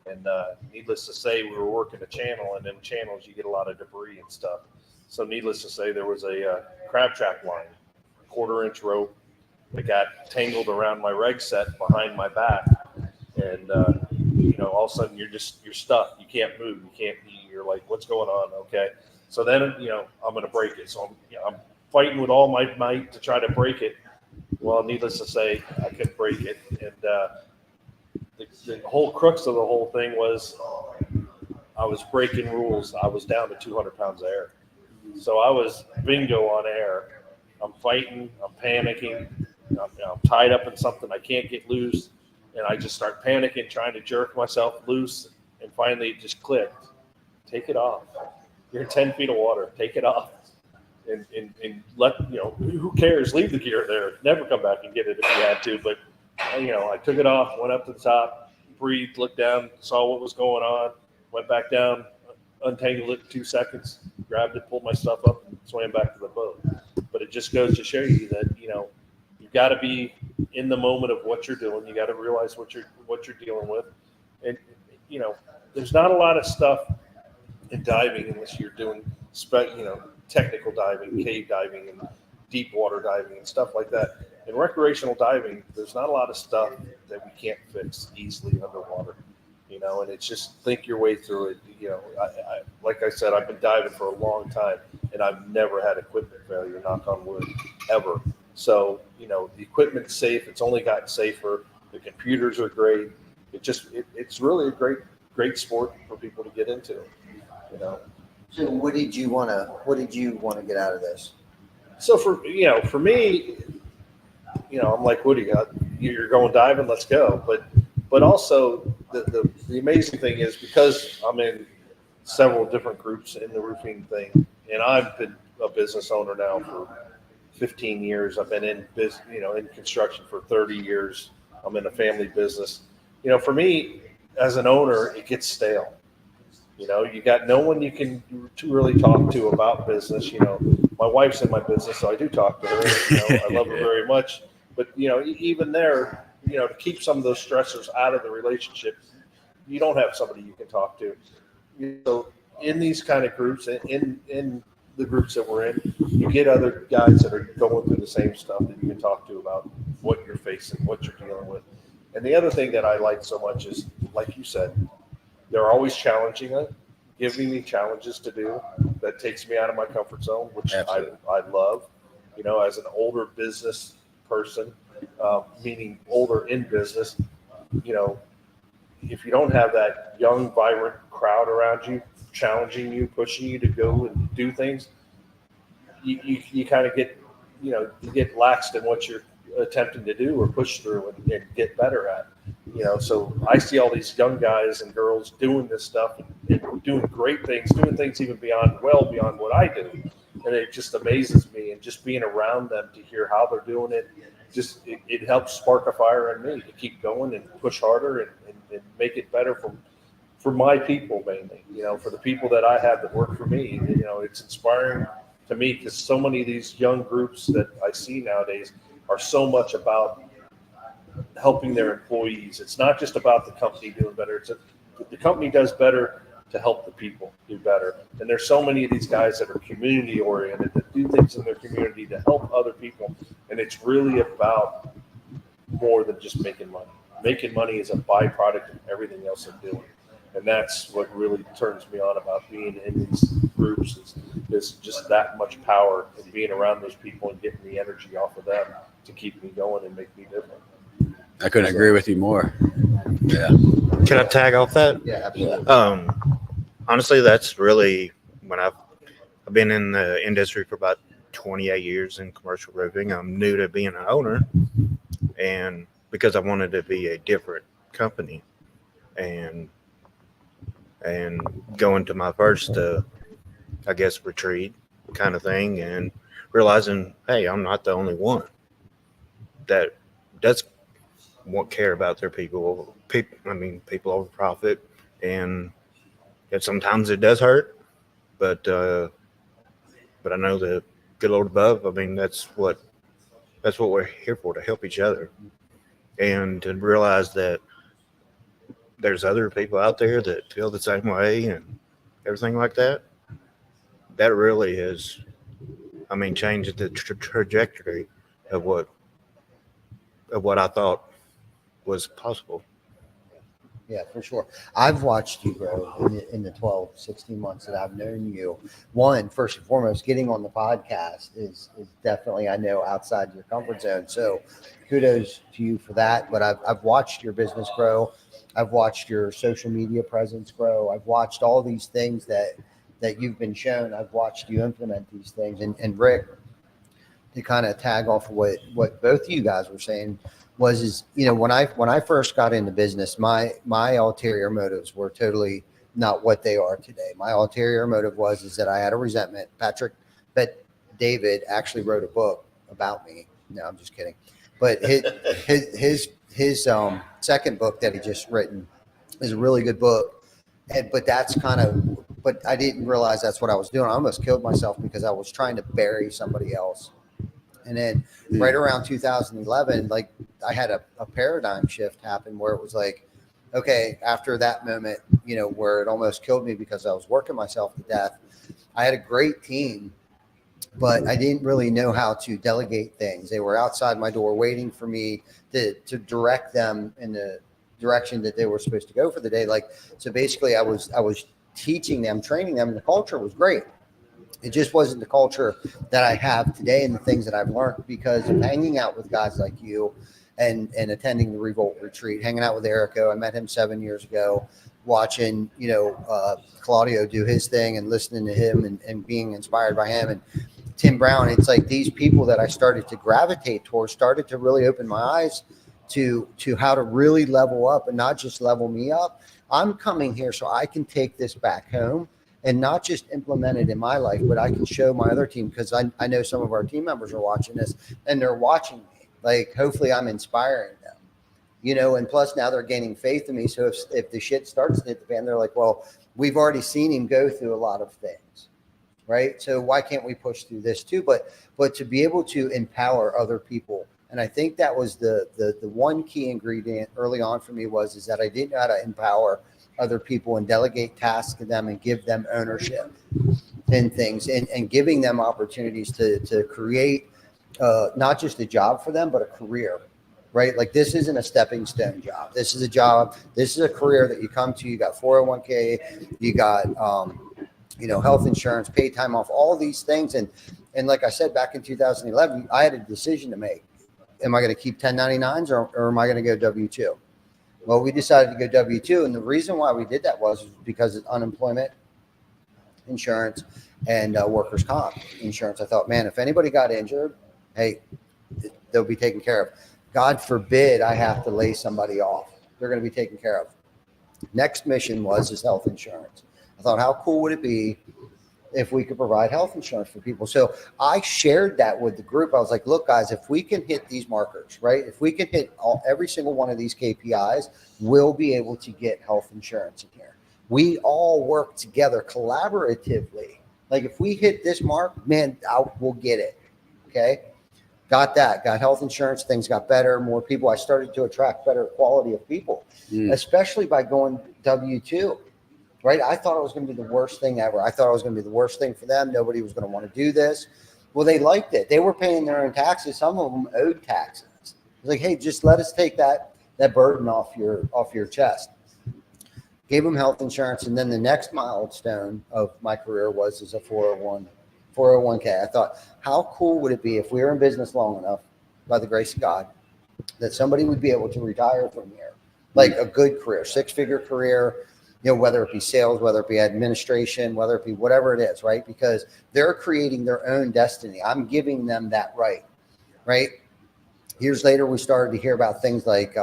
And needless to say, we were working a channel. And in channels, you get a lot of debris and stuff. So needless to say, there was a crab trap line, 1/4-inch rope that got tangled around my reg set behind my back. And, all of a sudden you're stuck. You can't move. You're like, what's going on? Okay. So then, I'm going to break it. So I'm fighting with all my might to try to break it. Well, needless to say, I couldn't break it. And the whole crux of the whole thing was I was breaking rules. I was down to 200 pounds of air. So I was bingo on air. I'm fighting. I'm panicking. I'm tied up in something I can't get loose. And I just start panicking, trying to jerk myself loose. And finally it just clicked. Take it off. You're in 10 feet of water. Take it off. And let, who cares? Leave the gear there. Never come back and get it if you had to. But, I took it off, went up to the top, breathed, looked down, saw what was going on, went back down, untangled it in 2 seconds, grabbed it, pulled my stuff up, and swam back to the boat. But it just goes to show you that, you've got to be in the moment of what you're doing. You got to realize what you're dealing with. And, there's not a lot of stuff in diving unless you're doing, technical diving, cave diving, and deep water diving and stuff like that. In recreational diving, there's not a lot of stuff that we can't fix easily underwater, and it's just think your way through it. I like I said, I've been diving for a long time and I've never had equipment failure, knock on wood, ever. So, the equipment's safe. It's only gotten safer. The computers are great. It's really a great sport for people to get into, So what did you want to get out of this? So for me, I'm like, Woody, you're going diving, let's go. But also the amazing thing is, because I'm in several different groups in the roofing thing, and I've been a business owner now for 15 years. I've been in business, in construction for 30 years. I'm in a family business. For me, as an owner, it gets stale. You got no one you can really talk to about business. My wife's in my business, so I do talk to her. I love her very much. But even there, to keep some of those stressors out of the relationship, you don't have somebody you can talk to. So in these kind of groups, in the groups that we're in, you get other guys that are going through the same stuff that you can talk to about what you're facing, what you're dealing with. And the other thing that I like so much is, like you said, they're always challenging us, giving me challenges to do that takes me out of my comfort zone, which I love. As an older business person, meaning older in business, if you don't have that young, vibrant crowd around you, challenging you, pushing you to go and do things, you kind of get, you get laxed in what you're attempting to do or push through and get better at. So I see all these young guys and girls doing this stuff and doing great things, doing things even beyond what I do. And it just amazes me, and just being around them to hear how they're doing it, it helps spark a fire in me to keep going and push harder and make it better for my people mainly, for the people that I have that work for me. It's inspiring to me because so many of these young groups that I see nowadays are so much about helping their employees. It's not just about the company doing better. The company does better to help the people do better. And there's so many of these guys that are community oriented, that do things in their community to help other people. And it's really about more than just making money. Making money is a byproduct of everything else they're doing. And that's what really turns me on about being in these groups is just that much power, and being around those people and getting the energy off of them to keep me going and make me different. I couldn't agree with you more. Yeah. Can I tag off that? Yeah, absolutely. Honestly, that's really when I've been in the industry for about 28 years in commercial roofing. I'm new to being an owner, and because I wanted to be a different company, and going to my first, I guess, retreat kind of thing, and realizing, hey, I'm not the only one that does care about their people. People over profit, and sometimes it does hurt, but I know the good Lord above. That's what we're here for, to help each other, and to realize that there's other people out there that feel the same way and everything like that. That really has, changed the trajectory of what I thought was possible. Yeah, for sure. I've watched you grow in the 12, 16 months that I've known you. One, first and foremost, getting on the podcast is definitely, I know, outside your comfort zone. So kudos to you for that. But I've watched your business grow. I've watched your social media presence grow. I've watched all these things that you've been shown. I've watched you implement these things. And Rick, to kind of tag off of what both of you guys were saying, was when I first got into business, my ulterior motives were totally not what they are today. My ulterior motive was that I had a resentment. But David actually wrote a book about me. No, I'm just kidding. But his second book that he just written is a really good book. But I didn't realize that's what I was doing. I almost killed myself because I was trying to bury somebody else. And then right around 2011, like I had a paradigm shift happen where it was like, okay, after that moment, where it almost killed me because I was working myself to death, I had a great team, but I didn't really know how to delegate things. They were outside my door waiting for me to direct them in the direction that they were supposed to go for the day. So basically I was teaching them, training them, and the culture was great. It just wasn't the culture that I have today and the things that I've learned because of hanging out with guys like you and attending the Revolt retreat, hanging out with Erico. I met him 7 years ago, watching, Claudio do his thing and listening to him and being inspired by him, and Tim Brown. It's like these people that I started to gravitate towards started to really open my eyes to how to really level up and not just level me up. I'm coming here so I can take this back home and not just implement it in my life, but I can show my other team, because I know some of our team members are watching this and they're watching me. Like, hopefully I'm inspiring them, you know, and plus now they're gaining faith in me. So if the shit starts to hit the fan, they're like, well, we've already seen him go through a lot of things, right? So why can't we push through this too? But to be able to empower other people. And I think that was the one key ingredient early on for me is that I didn't know how to empower other people and delegate tasks to them and give them ownership in things, and giving them opportunities to create not just a job for them, but a career, right? Like, this isn't a stepping stone job. This is a job. This is a career that you come to. You got 401k, you got, you know, health insurance, paid time off, all these things. And like I said, back in 2011, I had a decision to make. Am I going to keep 1099s or am I going to go W-2? Well, we decided to go W-2. And the reason why we did that was because of unemployment insurance and workers' comp insurance. I thought, man, if anybody got injured, hey, they'll be taken care of. God forbid I have to lay somebody off. They're going to be taken care of. Next mission is health insurance. I thought, how cool would it be if we could provide health insurance for people? So I shared that with the group. I was like, look, guys, if we can hit these markers, right? If we can hit every single one of these KPIs, we'll be able to get health insurance in here. We all work together collaboratively. Like, if we hit this mark, man, we'll get it. Okay. Got that, got health insurance. Things got better, more people. I started to attract better quality of people, especially by going W-2. Right? I thought it was going to be the worst thing ever. I thought it was going to be the worst thing for them. Nobody was going to want to do this. Well, they liked it. They were paying their own taxes. Some of them owed taxes. It was like, hey, just let us take that burden off your chest. Gave them health insurance. And then the next milestone of my career was as a 401k. I thought, how cool would it be if we were in business long enough, by the grace of God, that somebody would be able to retire from here, like a good career, 6-figure career, you know, whether it be sales, whether it be administration, whether it be whatever it is, right? Because they're creating their own destiny. I'm giving them that right? Years later, we started to hear about things like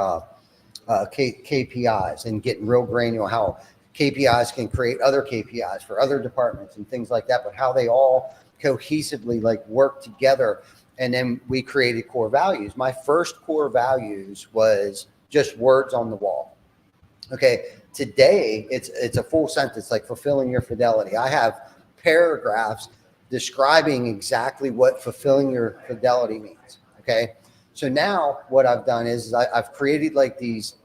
KPIs and getting real granular, how KPIs can create other KPIs for other departments and things like that, but how they all cohesively like work together. And then we created core values. My first core values was just words on the wall. Okay. Today, it's a full sentence, like fulfilling your fidelity. I have paragraphs describing exactly what fulfilling your fidelity means. Okay. So now what I've done is I've created like these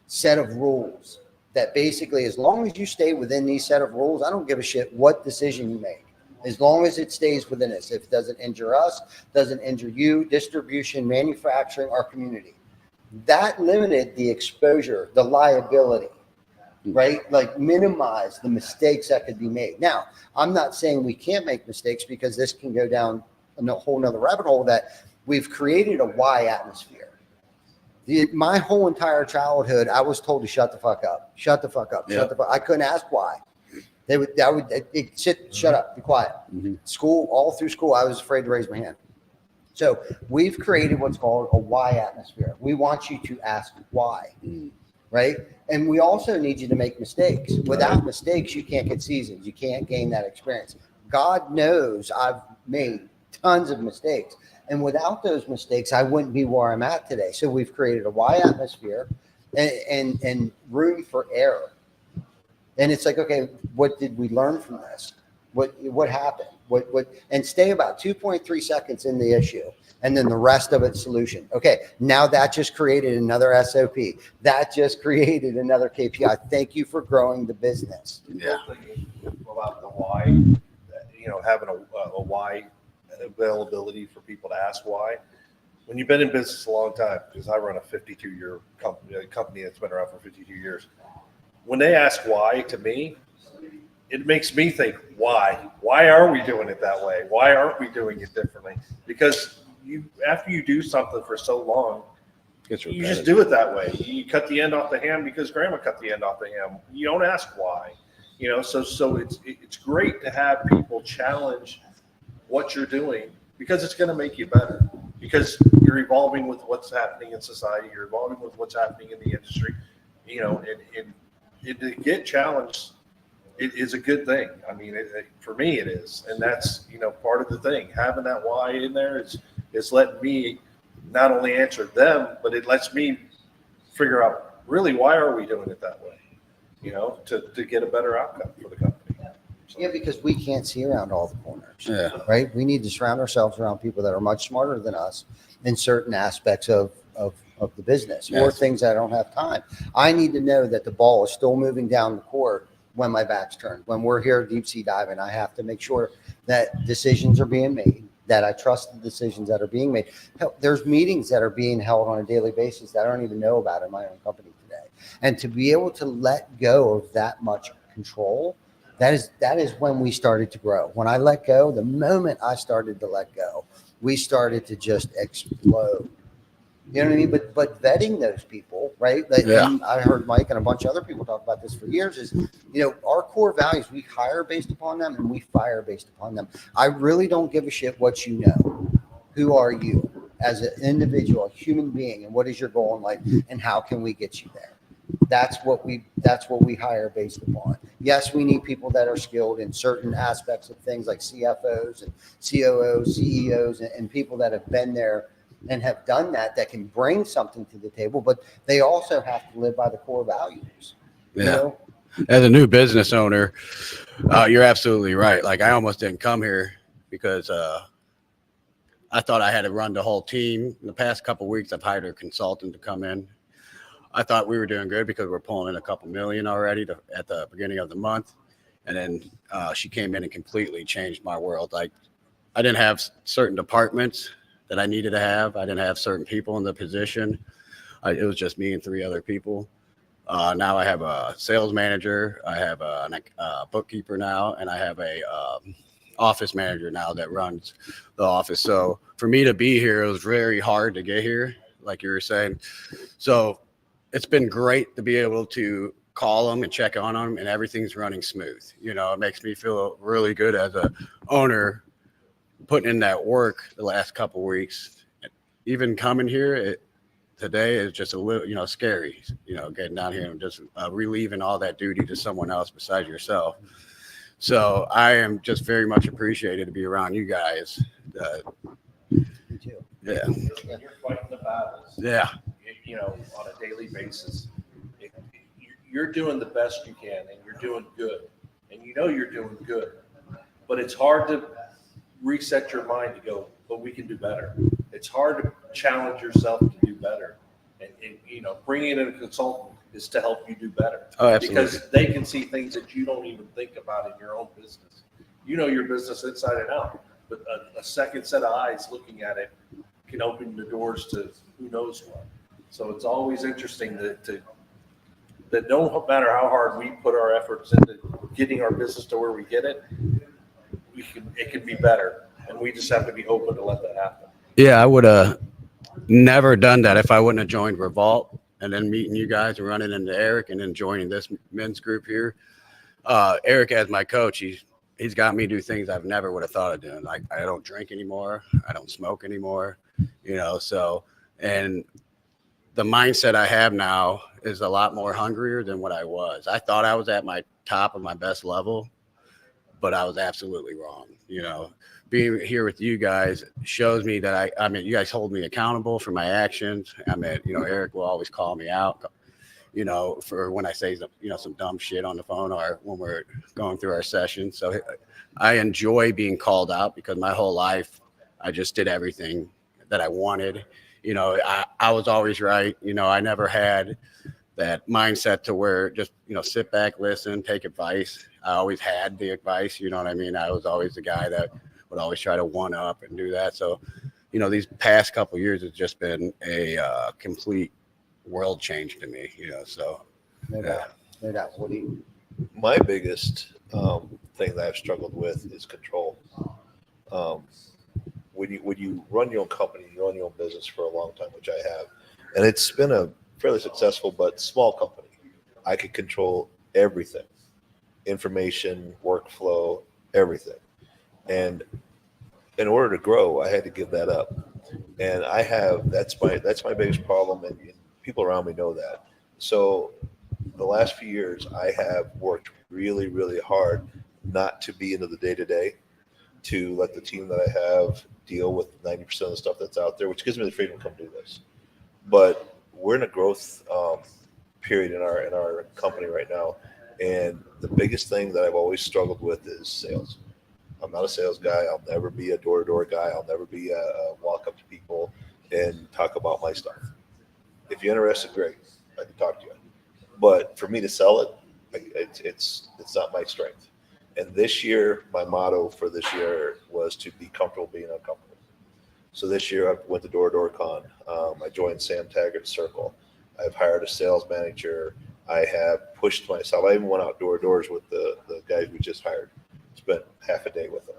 set of rules that basically, as long as you stay within these set of rules, I don't give a shit what decision you make. As long as it stays within us, if it doesn't injure us, doesn't injure you, distribution, manufacturing, our community. That limited the exposure, the liability. Right? Like, minimize the mistakes that could be made. Now, I'm not saying we can't make mistakes, because this can go down a whole nother rabbit hole, that we've created a why atmosphere. My whole entire childhood, I was told to shut the fuck up, shut the fuck up, shut the fuck. I couldn't ask why. Shut up, be quiet. School, all through school, I was afraid to raise my hand. So we've created what's called a why atmosphere. We want you to ask why. Right? And we also need you to make mistakes. Without mistakes, you can't get seasoned. You can't gain that experience. God knows I've made tons of mistakes. And without those mistakes, I wouldn't be where I'm at today. So we've created a why atmosphere and room for error. And it's like, okay, what did we learn from this? What happened? And stay about 2.3 seconds in the issue. And then the rest of it's solution. Okay, now that just created another SOP. That just created another KPI. Thank you for growing the business. Yeah. About the why, you know, having a why availability for people to ask why. When you've been in business a long time, because I run a 52-year company that's been around for 52 years. When they ask why to me, it makes me think, why? Why are we doing it that way? Why aren't we doing it differently? Because after you do something for so long, you just do it that way. You cut the end off the ham because grandma cut the end off the ham. You don't ask why, you know. So it's great to have people challenge what you're doing, because it's going to make you better. Because you're evolving with what's happening in society. You're evolving with what's happening in the industry, you know. And to get challenged it is a good thing. I mean, for me, it is. And that's, part of the thing. Having that why in there is letting me not only answer them, but it lets me figure out really why are we doing it that way, to get a better outcome for the company. So, Yeah, because we can't see around all the corners. Yeah. Right. We need to surround ourselves around people that are much smarter than us in certain aspects of the business or Yes. things that I don't have time. I need to know that the ball is still moving down the court when my back's turned. When we're here deep sea diving, I have to make sure that decisions are being made, that I trust the decisions that are being made. Hell, there's meetings that are being held on a daily basis that I don't even know about in my own company today. And to be able to let go of that much control, that is when we started to grow. When I let go, the moment I started to let go, we started to just explode. You know what I mean? But vetting those people, right? Yeah. And I heard Mike and a bunch of other people talk about this for years. Is our core values, we hire based upon them and we fire based upon them. I really don't give a shit what you know. Who are you as an individual, a human being, and what is your goal in life, and how can we get you there? That's what we hire based upon. Yes, we need people that are skilled in certain aspects of things like CFOs and COOs, CEOs, and people that have been there and have done that can bring something to the table, but they also have to live by the core values. Yeah. As a new business owner, you're absolutely right. Like I almost didn't come here because I thought I had to run the whole team. In the past couple of weeks, I've hired a consultant to come in. I thought we were doing good because we're pulling in a couple million already at the beginning of the month. And then she came in and completely changed my world. Like I didn't have certain departments that I needed to have. I didn't have certain people in the position. It was just me and 3 other people. Now I have a sales manager. I have a bookkeeper now, and I have a office manager now that runs the office. So for me to be here, it was very hard to get here, like you were saying. So it's been great to be able to call them and check on them, and everything's running smooth. It makes me feel really good as a owner putting in that work the last couple of weeks. Even coming here today is just a little, scary, getting down here and just relieving all that duty to someone else besides yourself. So I am just very much appreciated to be around you guys. Me too. Yeah. When you're fighting the battles, Yeah. On a daily basis, you're doing the best you can and you're doing good. And you're doing good. But it's hard to reset your mind to go, but we can do better. It's hard to challenge yourself to do better. And bringing in a consultant is to help you do better. Oh, absolutely. Because they can see things that you don't even think about in your own business. You know your business inside and out, but a second set of eyes looking at it can open the doors to who knows what. So it's always interesting that no matter how hard we put our efforts into getting our business to where we get it, it can be better. And we just have to be open to let that happen. Yeah, I would have never done that if I wouldn't have joined Revolt and then meeting you guys and running into Eric and then joining this men's group here. Eric, as my coach, he's got me do things I've never would have thought of doing. Like I don't drink anymore. I don't smoke anymore, so, and the mindset I have now is a lot more hungrier than what I was. I thought I was at my top of my best level, but I was absolutely wrong. Being here with you guys shows me that you guys hold me accountable for my actions. Eric will always call me out, for when I say, some dumb shit on the phone or when we're going through our session. So I enjoy being called out because my whole life, I just did everything that I wanted. I was always right. I never had that mindset to where just, sit back, listen, take advice. I always had the advice, you know what I mean? I was always the guy that would always try to one up and do that. So, these past couple of years has just been a complete world change to me, so. No doubt. What do you? My biggest thing that I've struggled with is control. When you run your own company, you run your own business for a long time, which I have, and it's been a fairly successful but small company. I could control everything, information, workflow, everything. And in order to grow, I had to give that up. And that's my biggest problem, and people around me know that. So the last few years, I have worked really, really hard not to be into the day-to-day, to let the team that I have deal with 90% of the stuff that's out there, which gives me the freedom to come do this. But we're in a growth period in our company right now, and the biggest thing that I've always struggled with is sales. I'm not a sales guy. I'll never be a door-to-door guy. I'll never be a walk up to people and talk about my stuff. If you're interested, great. I can talk to you. But for me to sell it, it's not my strength. And this year, my motto for this year was to be comfortable being uncomfortable. So this year, I went to Door Con. I joined Sam Taggart's circle. I've hired a sales manager. I have pushed myself. I even went out doors with the guys we just hired. Spent half a day with them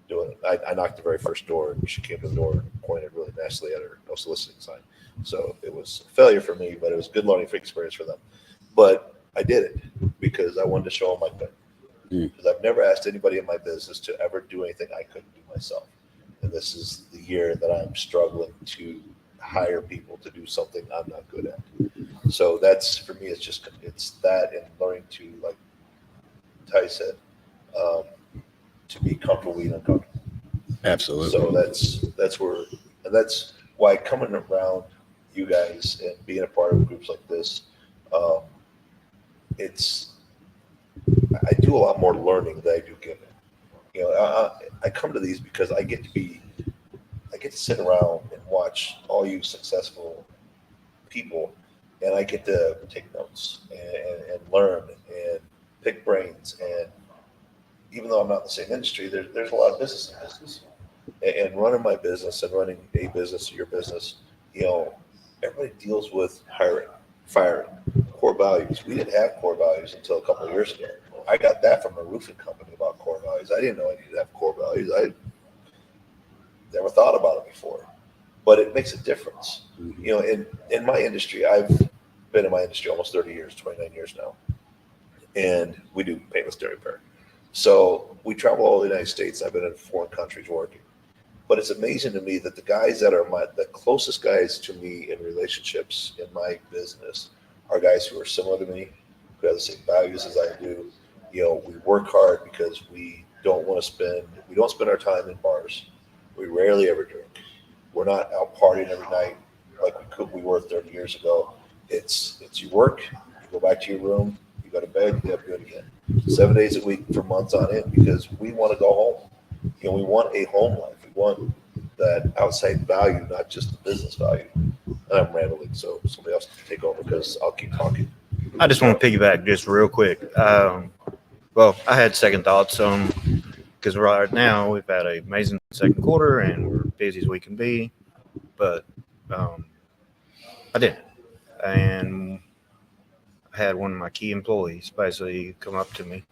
doing it. I knocked the very first door, and she came to the door and pointed really nicely at her no soliciting sign. So it was a failure for me, but it was a good learning experience for them. But I did it because I wanted to show them I could. Because I've never asked anybody in my business to ever do anything I couldn't do myself. And this is the year that I'm struggling to hire people to do something I'm not good at. So that's, for me, it's that and learning to, like Ty said, to be comfortable being uncomfortable. Absolutely. So that's where, and that's why coming around you guys and being a part of groups like this, I do a lot more learning than I do giving. You know, I come to these because I get to sit around and watch all you successful people, and I get to take notes and learn and pick brains. And even though I'm not in the same industry, there's a lot of business in business. And running my business and running a business, your business, you know, everybody deals with hiring, firing, core values. We didn't have core values until a couple of years ago. I got that from a roofing company about core values. I didn't know I needed to have core values. I never thought about it before, but it makes a difference. You know, in my industry, I've been in my industry almost 30 years, 29 years now, and we do paintless dairy repair. So we travel all the United States. I've been in foreign countries working, but it's amazing to me that the guys that are the closest guys to me in relationships in my business are guys who are similar to me, who have the same values as I do. You know, we work hard because we don't spend our time in bars. We rarely ever drink. We're not out partying every night like we were 30 years ago. It's you work, you go back to your room, you go to bed, you get up good again. 7 days a week for months on end, because we want to go home. You know, we want a home life. We want that outside value, not just the business value. And I'm rambling, so somebody else can take over because I'll keep talking. I just want to piggyback just real quick. Well, I had second thoughts on, because right now we've had an amazing second quarter and we're busy as we can be, but I didn't. And I had one of my key employees basically come up to me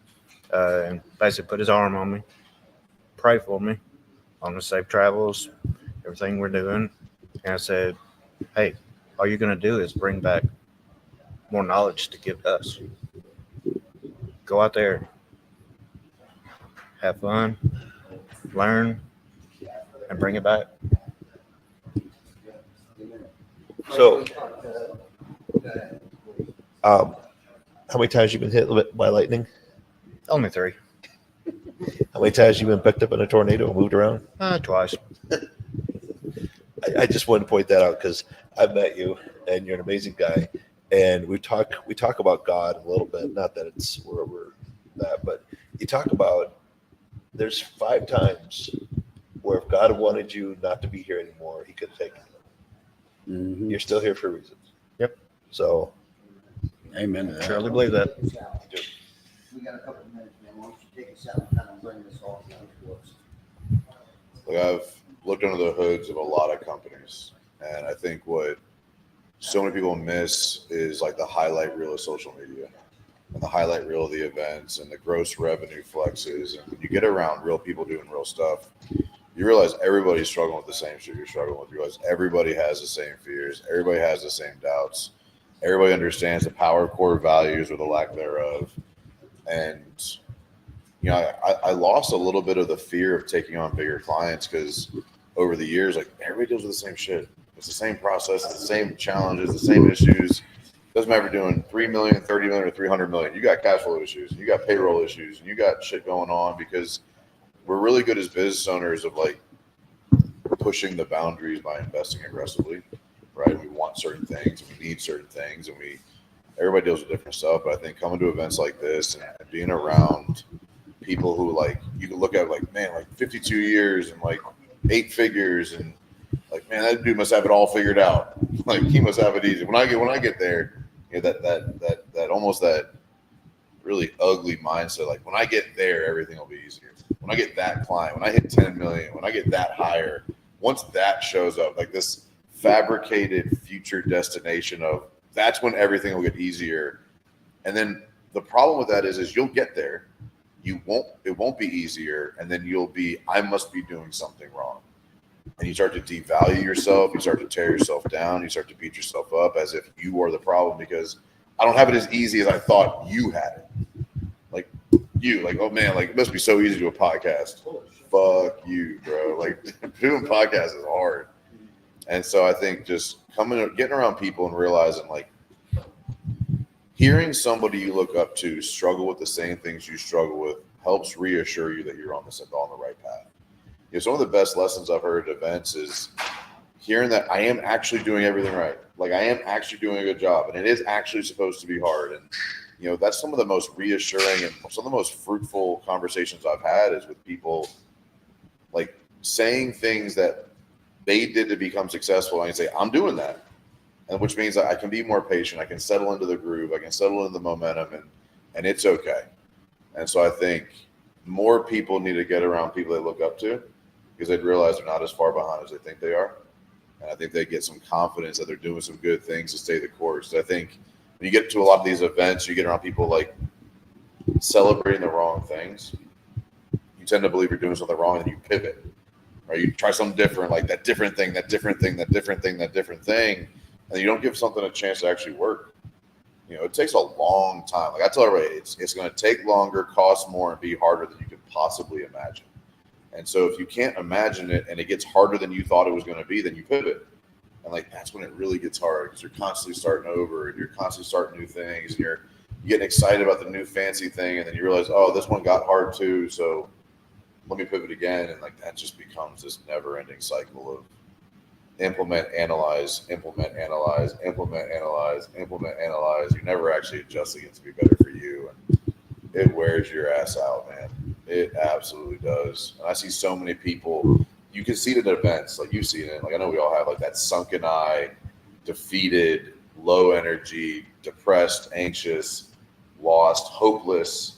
and basically put his arm on me, pray for me on the safe travels, everything we're doing. And I said, hey, all you're going to do is bring back more knowledge to give us. Go out there, have fun, learn, and bring it back. So, how many times you been hit by lightning? Only 3. How many times you been picked up in a tornado and moved around? Twice. I just wanted to point that out because I've met you and you're an amazing guy, and we talk about God a little bit. Not that it's where we're that, but you talk about there's 5 times where if God wanted you not to be here anymore, He could take you. Mm-hmm. You're still here for a reason. Yep. So, Amen to that. Surely believe that. We got a couple of minutes, man. Why don't you take us out and kind of bring this all down to us? Like, I've looked under the hoods of a lot of companies, and I think what so many people miss is like the highlight reel of social media and the highlight reel of the events and the gross revenue flexes. And when you get around real people doing real stuff, you realize everybody's struggling with the same shit you're struggling with. You realize everybody has the same fears. Everybody has the same doubts. Everybody understands the power of core values or the lack thereof. And, you know, I lost a little bit of the fear of taking on bigger clients because over the years, like, everybody deals with the same shit. It's the same process, it's the same challenges, the same issues. Doesn't matter if you're doing 3 million, 30 million, or 300 million. You got cash flow issues, you got payroll issues, and you got shit going on because we're really good as business owners of like pushing the boundaries by investing aggressively, right? We want certain things, we need certain things, and everybody deals with different stuff. But I think coming to events like this and being around people who like you can look at like, man, like 52 years and like 8 figures and like, man, that dude must have it all figured out. Like he must have it easy. When I get there, you know, that almost that really ugly mindset. Like when I get there, everything will be easier. When I get that client, when I hit 10 million, when I get that higher, once that shows up, like this fabricated future destination of that's when everything will get easier. And then the problem with that is you'll get there. It won't be easier. And then you'll be, I must be doing something wrong. And you start to devalue yourself. You start to tear yourself down. You start to beat yourself up as if you are the problem because I don't have it as easy as I thought you had it. Like you, like, oh man, like it must be so easy to do a podcast. Fuck you, bro. Like doing podcasts is hard. And so I think just getting around people and realizing like hearing somebody you look up to struggle with the same things you struggle with helps reassure you that you're on the right path. You know, some of the best lessons I've heard at events is hearing that I am actually doing everything right. Like I am actually doing a good job and it is actually supposed to be hard. And, you know, that's some of the most reassuring and some of the most fruitful conversations I've had is with people like saying things that they did to become successful. And I say, I'm doing that. And which means that I can be more patient. I can settle into the groove. I can settle into the momentum and it's okay. And so I think more people need to get around people they look up to because they'd realize they're not as far behind as they think they are. And I think they get some confidence that they're doing some good things to stay the course. I think when you get to a lot of these events, you get around people like celebrating the wrong things. You tend to believe you're doing something wrong and you pivot. Or you try something different, like that different thing. And you don't give something a chance to actually work. You know, it takes a long time. Like I tell everybody, it's going to take longer, cost more, and be harder than you could possibly imagine. And so if you can't imagine it and it gets harder than you thought it was going to be, then you pivot. And like that's when it really gets hard because you're constantly starting over and you're constantly starting new things. And you're getting excited about the new fancy thing, and then you realize, oh, this one got hard too. So let me pivot again. And like that just becomes this never-ending cycle of implement, analyze, implement, analyze, implement, analyze, implement, analyze. You're never actually adjusting it to be better for you. And it wears your ass out, man. It absolutely does. And I see so many people, you can see it at events, like you've seen it. Like I know we all have like that sunken eye, defeated, low energy, depressed, anxious, lost, hopeless,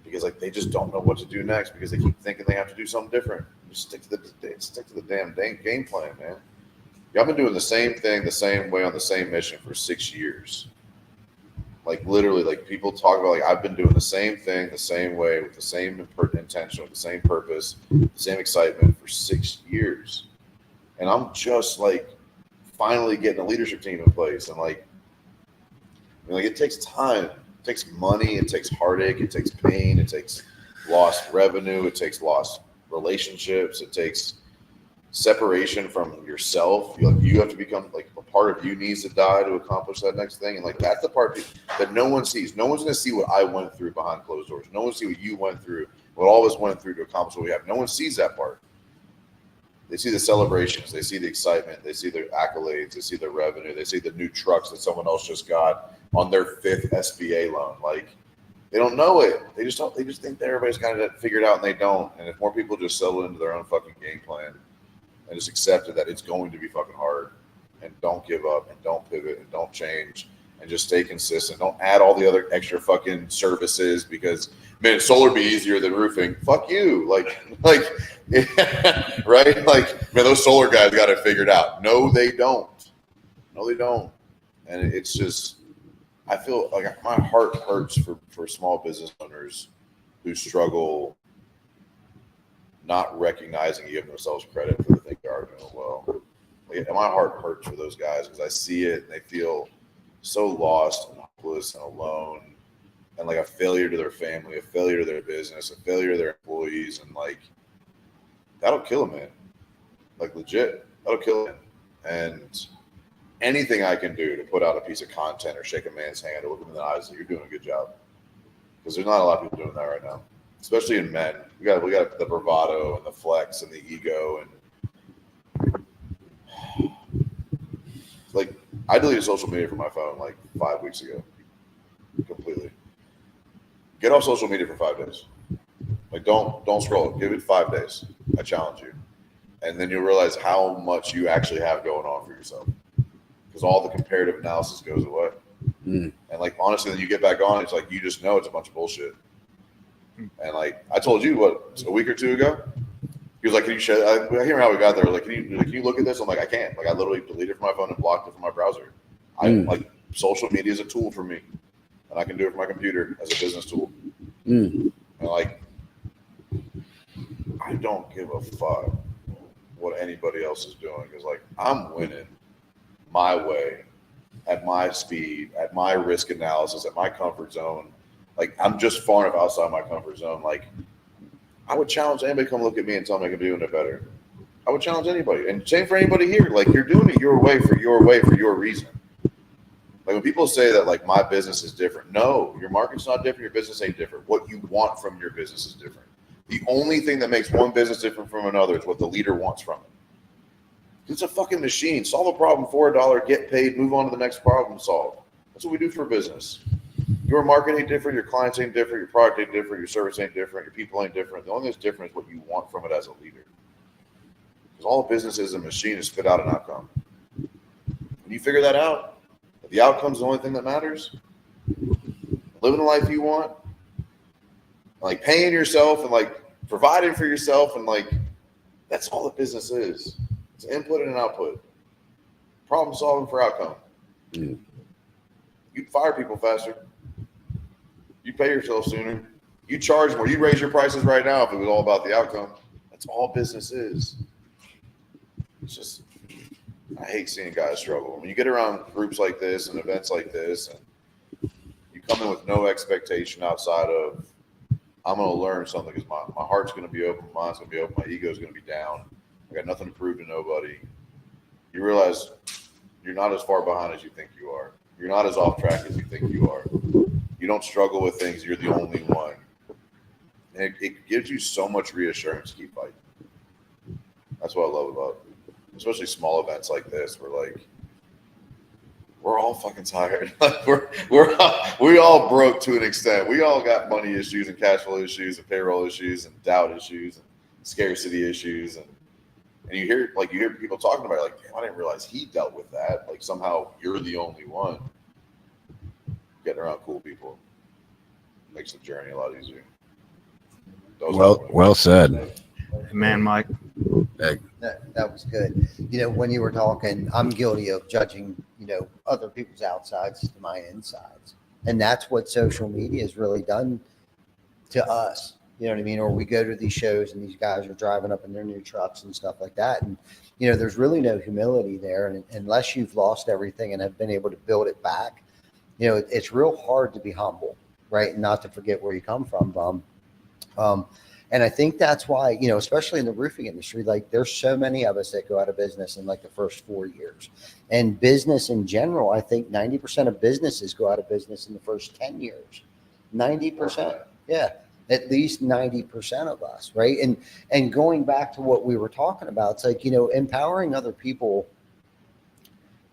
because like they just don't know what to do next because they keep thinking they have to do something different. Just stick to the damn game plan, man. Y'all been doing the same thing the same way on the same mission for 6 years. Like literally, like people talk about like I've been doing the same thing the same way with the same intention, with the same purpose, the same excitement for 6 years. And I'm just like finally getting a leadership team in place. And like, I mean, like it takes time, it takes money, it takes heartache, it takes pain, it takes lost revenue, it takes lost relationships, it takes separation from yourself. You have to become like a part of you needs to die to accomplish that next thing. And like that's the part that no one sees. No one's going to see what I went through behind closed doors. No one see what you went through, what all of us went through to accomplish what we have. No one sees that part. They see the celebrations, they see the excitement, they see the accolades, they see the revenue, they see the new trucks that someone else just got on their 5th SBA loan. Like they don't know it. They just think that everybody's got it figured out and they don't. And if more people just settle into their own fucking game plan and just accepted that it's going to be fucking hard and don't give up and don't pivot and don't change and just stay consistent. Don't add all the other extra fucking services because man, solar be easier than roofing. Fuck you. Like, right? Like, man, those solar guys got it figured out. No, they don't. No, they don't. And it's just, I feel like my heart hurts for small business owners who struggle not recognizing and giving themselves credit for the thing they are doing well. Like, my heart hurts for those guys because I see it and they feel so lost and hopeless and alone and like a failure to their family, a failure to their business, a failure to their employees. And like, that'll kill them, man. Like legit, that'll kill them. And anything I can do to put out a piece of content or shake a man's hand or look him in the eyes that you're doing a good job. Because there's not a lot of people doing that right now, especially in men. We got the bravado and the flex and the ego, and like I deleted social media from my phone like 5 weeks ago, completely. Get off social media for 5 days. Like don't scroll. Give it 5 days. I challenge you, and then you'll realize how much you actually have going on for yourself. Because all the comparative analysis goes away. And like honestly, then you get back on, it's like you just know it's a bunch of bullshit. And like I told you what a week or two ago, he was like, "Can you share?" I can't remember how we got there. Like, can you look at this? I'm like, I can't. Like, I literally deleted it from my phone and blocked it from my browser. I like social media is a tool for me, and I can do it from my computer as a business tool. And like, I don't give a fuck what anybody else is doing because like I'm winning my way, at my speed, at my risk analysis, at my comfort zone. Like I'm just far enough outside my comfort zone. Like I would challenge anybody to come look at me and tell me I can be doing it better. I would challenge anybody. And same for anybody here. Like you're doing it your way for your reason. Like when people say that like my business is different. No, your market's not different. Your business ain't different. What you want from your business is different. The only thing that makes one business different from another is what the leader wants from it. It's a fucking machine. Solve a problem for $1, get paid, move on to the next problem, solve. That's what we do for business. Your market ain't different, your clients ain't different, your product ain't different, your service ain't different, your people ain't different. The only thing that's different is what you want from it as a leader. Because all business is a machine to spit out an outcome. When you figure that out, if the outcome's the only thing that matters, living the life you want, like paying yourself and like providing for yourself and like that's all the business is. It's input and an output. Problem solving for outcome. You fire people faster. You pay yourself sooner. You charge more. You raise your prices right now if it was all about the outcome. That's all business is. It's just, I hate seeing guys struggle. When you get around groups like this and events like this, and you come in with no expectation outside of, I'm going to learn something because my heart's going to be open, my mind's going to be open, my ego's going to be down. I got nothing to prove to nobody. You realize you're not as far behind as you think you are. You're not as off track as you think you are. You don't struggle with things. You're the only one. And it gives you so much reassurance to keep fighting. That's what I love about it. Especially small events like this where like we're all fucking tired. we all broke to an extent. We all got money issues and cash flow issues and payroll issues and doubt issues and scarcity issues and you hear people talking about it like, damn, I didn't realize he dealt with that. Like somehow you're the only one. Getting around cool people makes the journey a lot easier. Well said. Man, Mike. That was good. You know, when you were talking, I'm guilty of judging, other people's outsides to my insides. And that's what social media has really done to us. You know what I mean? Or we go to these shows and these guys are driving up in their new trucks and stuff like that. And, there's really no humility there. And unless you've lost everything and have been able to build it back, it's real hard to be humble, right? And not to forget where you come from. And I think that's why, especially in the roofing industry, like there's so many of us that go out of business in like the first 4 years. And business in general, I think 90% of businesses go out of business in the first 10 years. 90%. Yeah. At least 90% of us, right? And going back to what we were talking about, it's like, empowering other people,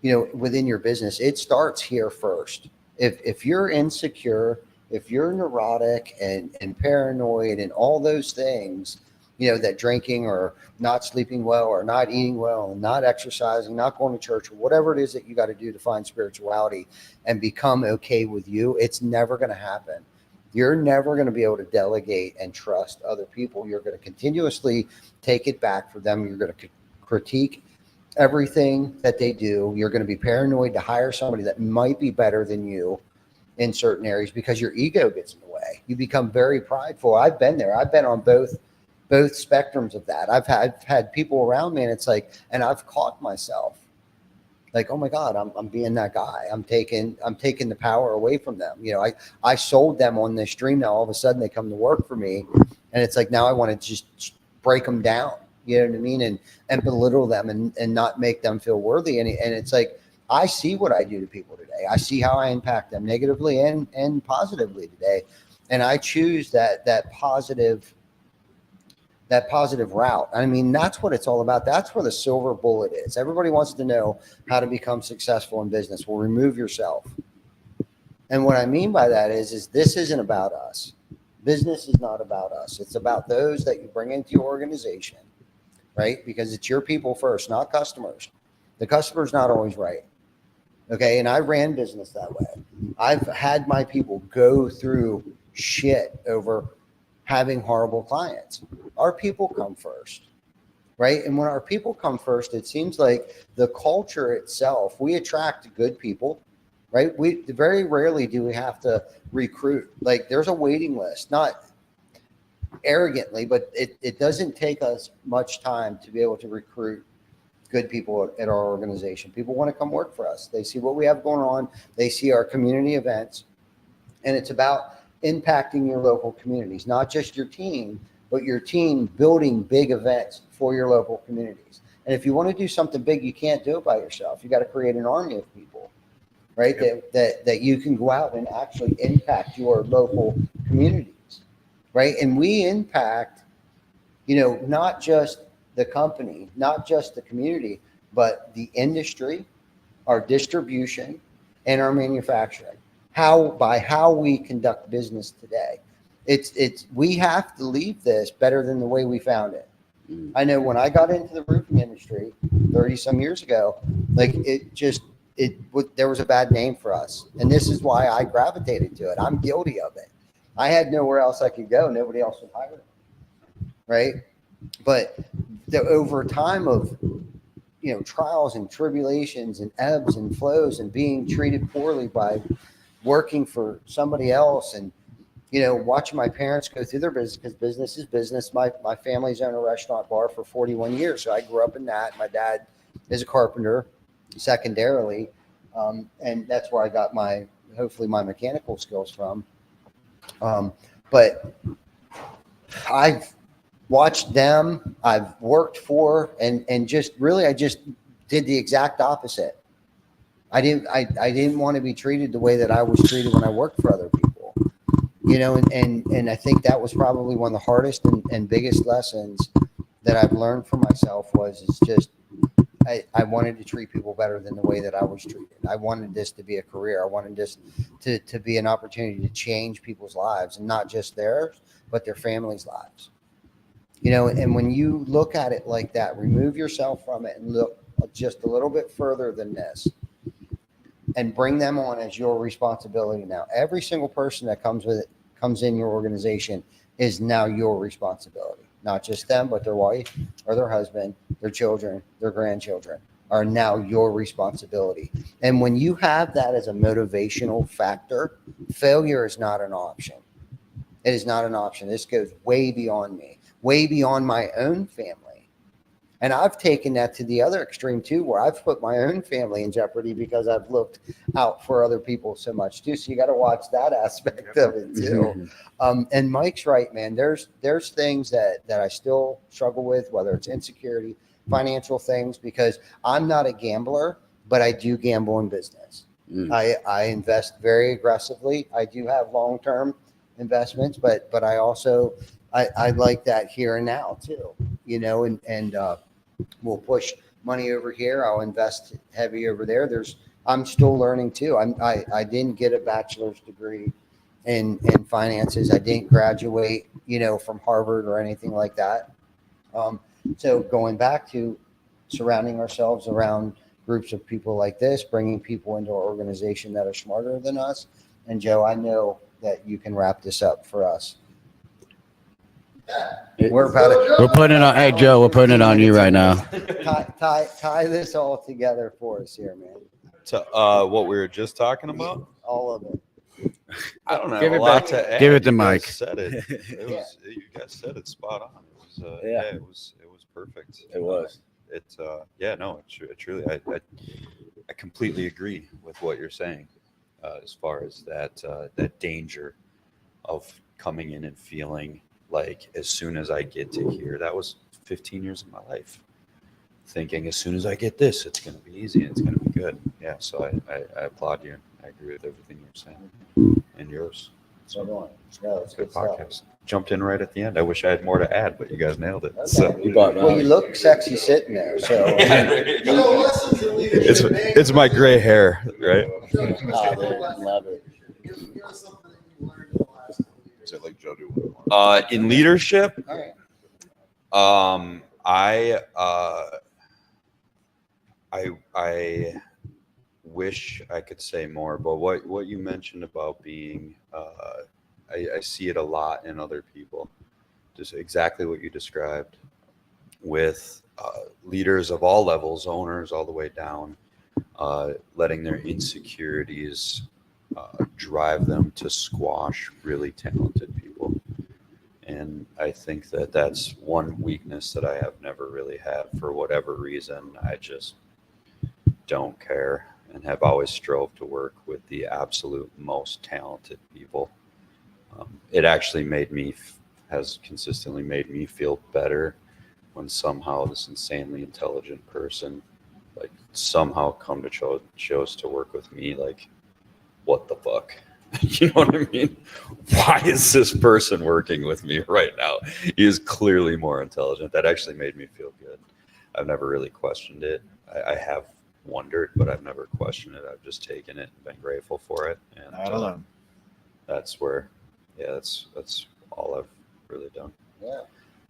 within your business, it starts here first. If you're insecure, if you're neurotic and paranoid and all those things, that drinking or not sleeping well or not eating well and not exercising, not going to church or whatever it is that you got to do to find spirituality and become okay with you, it's never going to happen. You're never going to be able to delegate and trust other people. You're going to continuously take it back for them. You're going to critique everything that they do. You're going to be paranoid to hire somebody that might be better than you in certain areas because your ego gets in the way. You become very prideful. I've been there. I've been on both spectrums of that. I've had people around me and it's like, and I've caught myself like, oh my God, I'm being that guy. I'm taking the power away from them. I sold them on this dream. Now all of a sudden they come to work for me and it's like, now I want to just break them down, you know what I mean? And belittle them and not make them feel worthy. And it's like, I see what I do to people today. I see how I impact them negatively and positively today. And I choose that positive route. I mean, that's what it's all about. That's where the silver bullet is. Everybody wants to know how to become successful in business. Well, remove yourself. And what I mean by that is this isn't about us. Business is not about us. It's about those that you bring into your organization, right? Because it's your people first, not customers. The customer's not always right. Okay. And I ran business that way. I've had my people go through shit over having horrible clients. Our people come first, right? And when our people come first, it seems like the culture itself, we attract good people, right? We very rarely do we have to recruit. Like there's a waiting list, not arrogantly, but it doesn't take us much time to be able to recruit good people at our organization. People want to come work for us. They see what we have going on. They see our community events, and it's about impacting your local communities, not just your team, but your team building big events for your local communities. And if you want to do something big, you can't do it by yourself. You got to create an army of people, right? Yep. That you can go out and actually impact your local communities, right? And we impact, not just the company, not just the community, but the industry, our distribution, and our manufacturing. How we conduct business today. We have to leave this better than the way we found it. I know when I got into the roofing industry 30 some years ago, like there was a bad name for us. And this is why I gravitated to it. I'm guilty of it. I had nowhere else I could go. Nobody else would hire me. Right. But over time of, trials and tribulations and ebbs and flows and being treated poorly by working for somebody else and, watching my parents go through their business, because business is business. My family's owned a restaurant bar for 41 years. So I grew up in that. My dad is a carpenter secondarily. And that's where I got hopefully my mechanical skills from. But I've watched them, I've worked for, and I just did the exact opposite. I didn't want to be treated the way that I was treated when I worked for other people, and I think that was probably one of the hardest and biggest lessons that I've learned for myself I wanted to treat people better than the way that I was treated. I wanted this to be a career. I wanted this to be an opportunity to change people's lives, and not just theirs, but their families' lives. And when you look at it like that, remove yourself from it and look just a little bit further than this and bring them on as your responsibility. Now, every single person that comes in your organization is now your responsibility. Not just them, but their wife or their husband, their children, their grandchildren are now your responsibility. And when you have that as a motivational factor, failure is not an option. It is not an option. This goes way beyond me, way beyond my own family. And I've taken that to the other extreme too, where I've put my own family in jeopardy because I've looked out for other people so much too. So you got to watch that aspect of it too. And Mike's right, man. There's things that I still struggle with, whether it's insecurity, financial things, because I'm not a gambler, but I do gamble in business. I invest very aggressively. I do have long-term investments, but I also I like that here and now too, and we'll push money over here. I'll invest heavy over there. I'm still learning too. I didn't get a bachelor's degree in finances. I didn't graduate, from Harvard or anything like that. So going back to surrounding ourselves around groups of people like this, bringing people into our organization that are smarter than us. And Joe, I know that you can wrap this up for us. We're putting it on. Hey, Joe, we're putting it on you right now. Tie this all together for us here, man. To what we were just talking about, all of it. I don't know. Give a it lot back. to add. Give it to You Mike. guys said it. You guys said it spot on. It was perfect. It was. Truly, I completely agree with what you're saying, as far as that danger of coming in and feeling like as soon as I get to here, that was 15 years of my life, thinking as soon as I get this, it's going to be easy and it's going to be good. Yeah. So I applaud you. I agree with everything you're saying and yours. So no, it's Good good stuff. podcast. Jumped in right at the end. I wish I had more to add, but you guys nailed it. Okay. So Well, you look sexy sitting there. So it's my gray hair, right? love it. Is it like Joe do? In leadership, All right. I wish I could say more, but what you mentioned about being, I see it a lot in other people, just exactly what you described with leaders of all levels, owners all the way down, letting their insecurities drive them to squash really talented people. And I think that that's one weakness that I have never really had for whatever reason. I just don't care and have always strove to work with the absolute most talented people. It actually has consistently made me feel better when somehow this insanely intelligent person like somehow come to chose to work with me. Like, what the fuck? You know what I mean? Why is this person working with me right now? He is clearly more intelligent. That actually made me feel good. I've never really questioned it. I have wondered, but I've never questioned it. I've just taken it and been grateful for it. And I don't know. that's where, yeah, that's all I've really done. Yeah.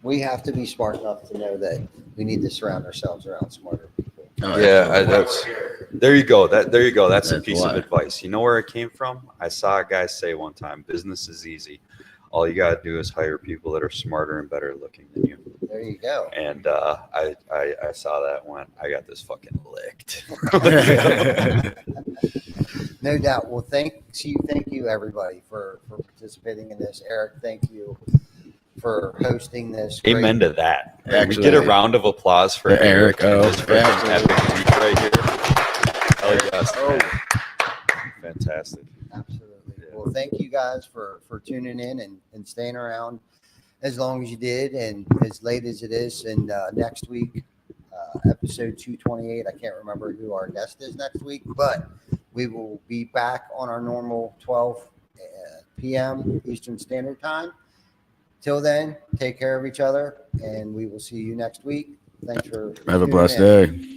We have to be smart enough to know that we need to surround ourselves around smarter people. There you go. There you go. That's a That's piece why. of advice. You know where it came from? I saw a guy say one time, business is easy. All you got to do is hire people that are smarter and better looking than you. There you go. And I saw that one. I got this fucking licked. No doubt. Well, thank you everybody for participating in this. Eric, thank you for hosting this. Amen to that. Actually, we get a round of applause for Eric. Just for Yeah. his epic speech right here. Hell yes. man. Fantastic. Absolutely. Well, thank you guys for tuning in and staying around as long as you did and as late as it is. And next week, episode 228, I can't remember who our guest is next week, but we will be back on our normal 12 p.m. Eastern Standard Time. Till then, take care of each other, and we will see you next week. Thanks for Have a tuning blessed in. day.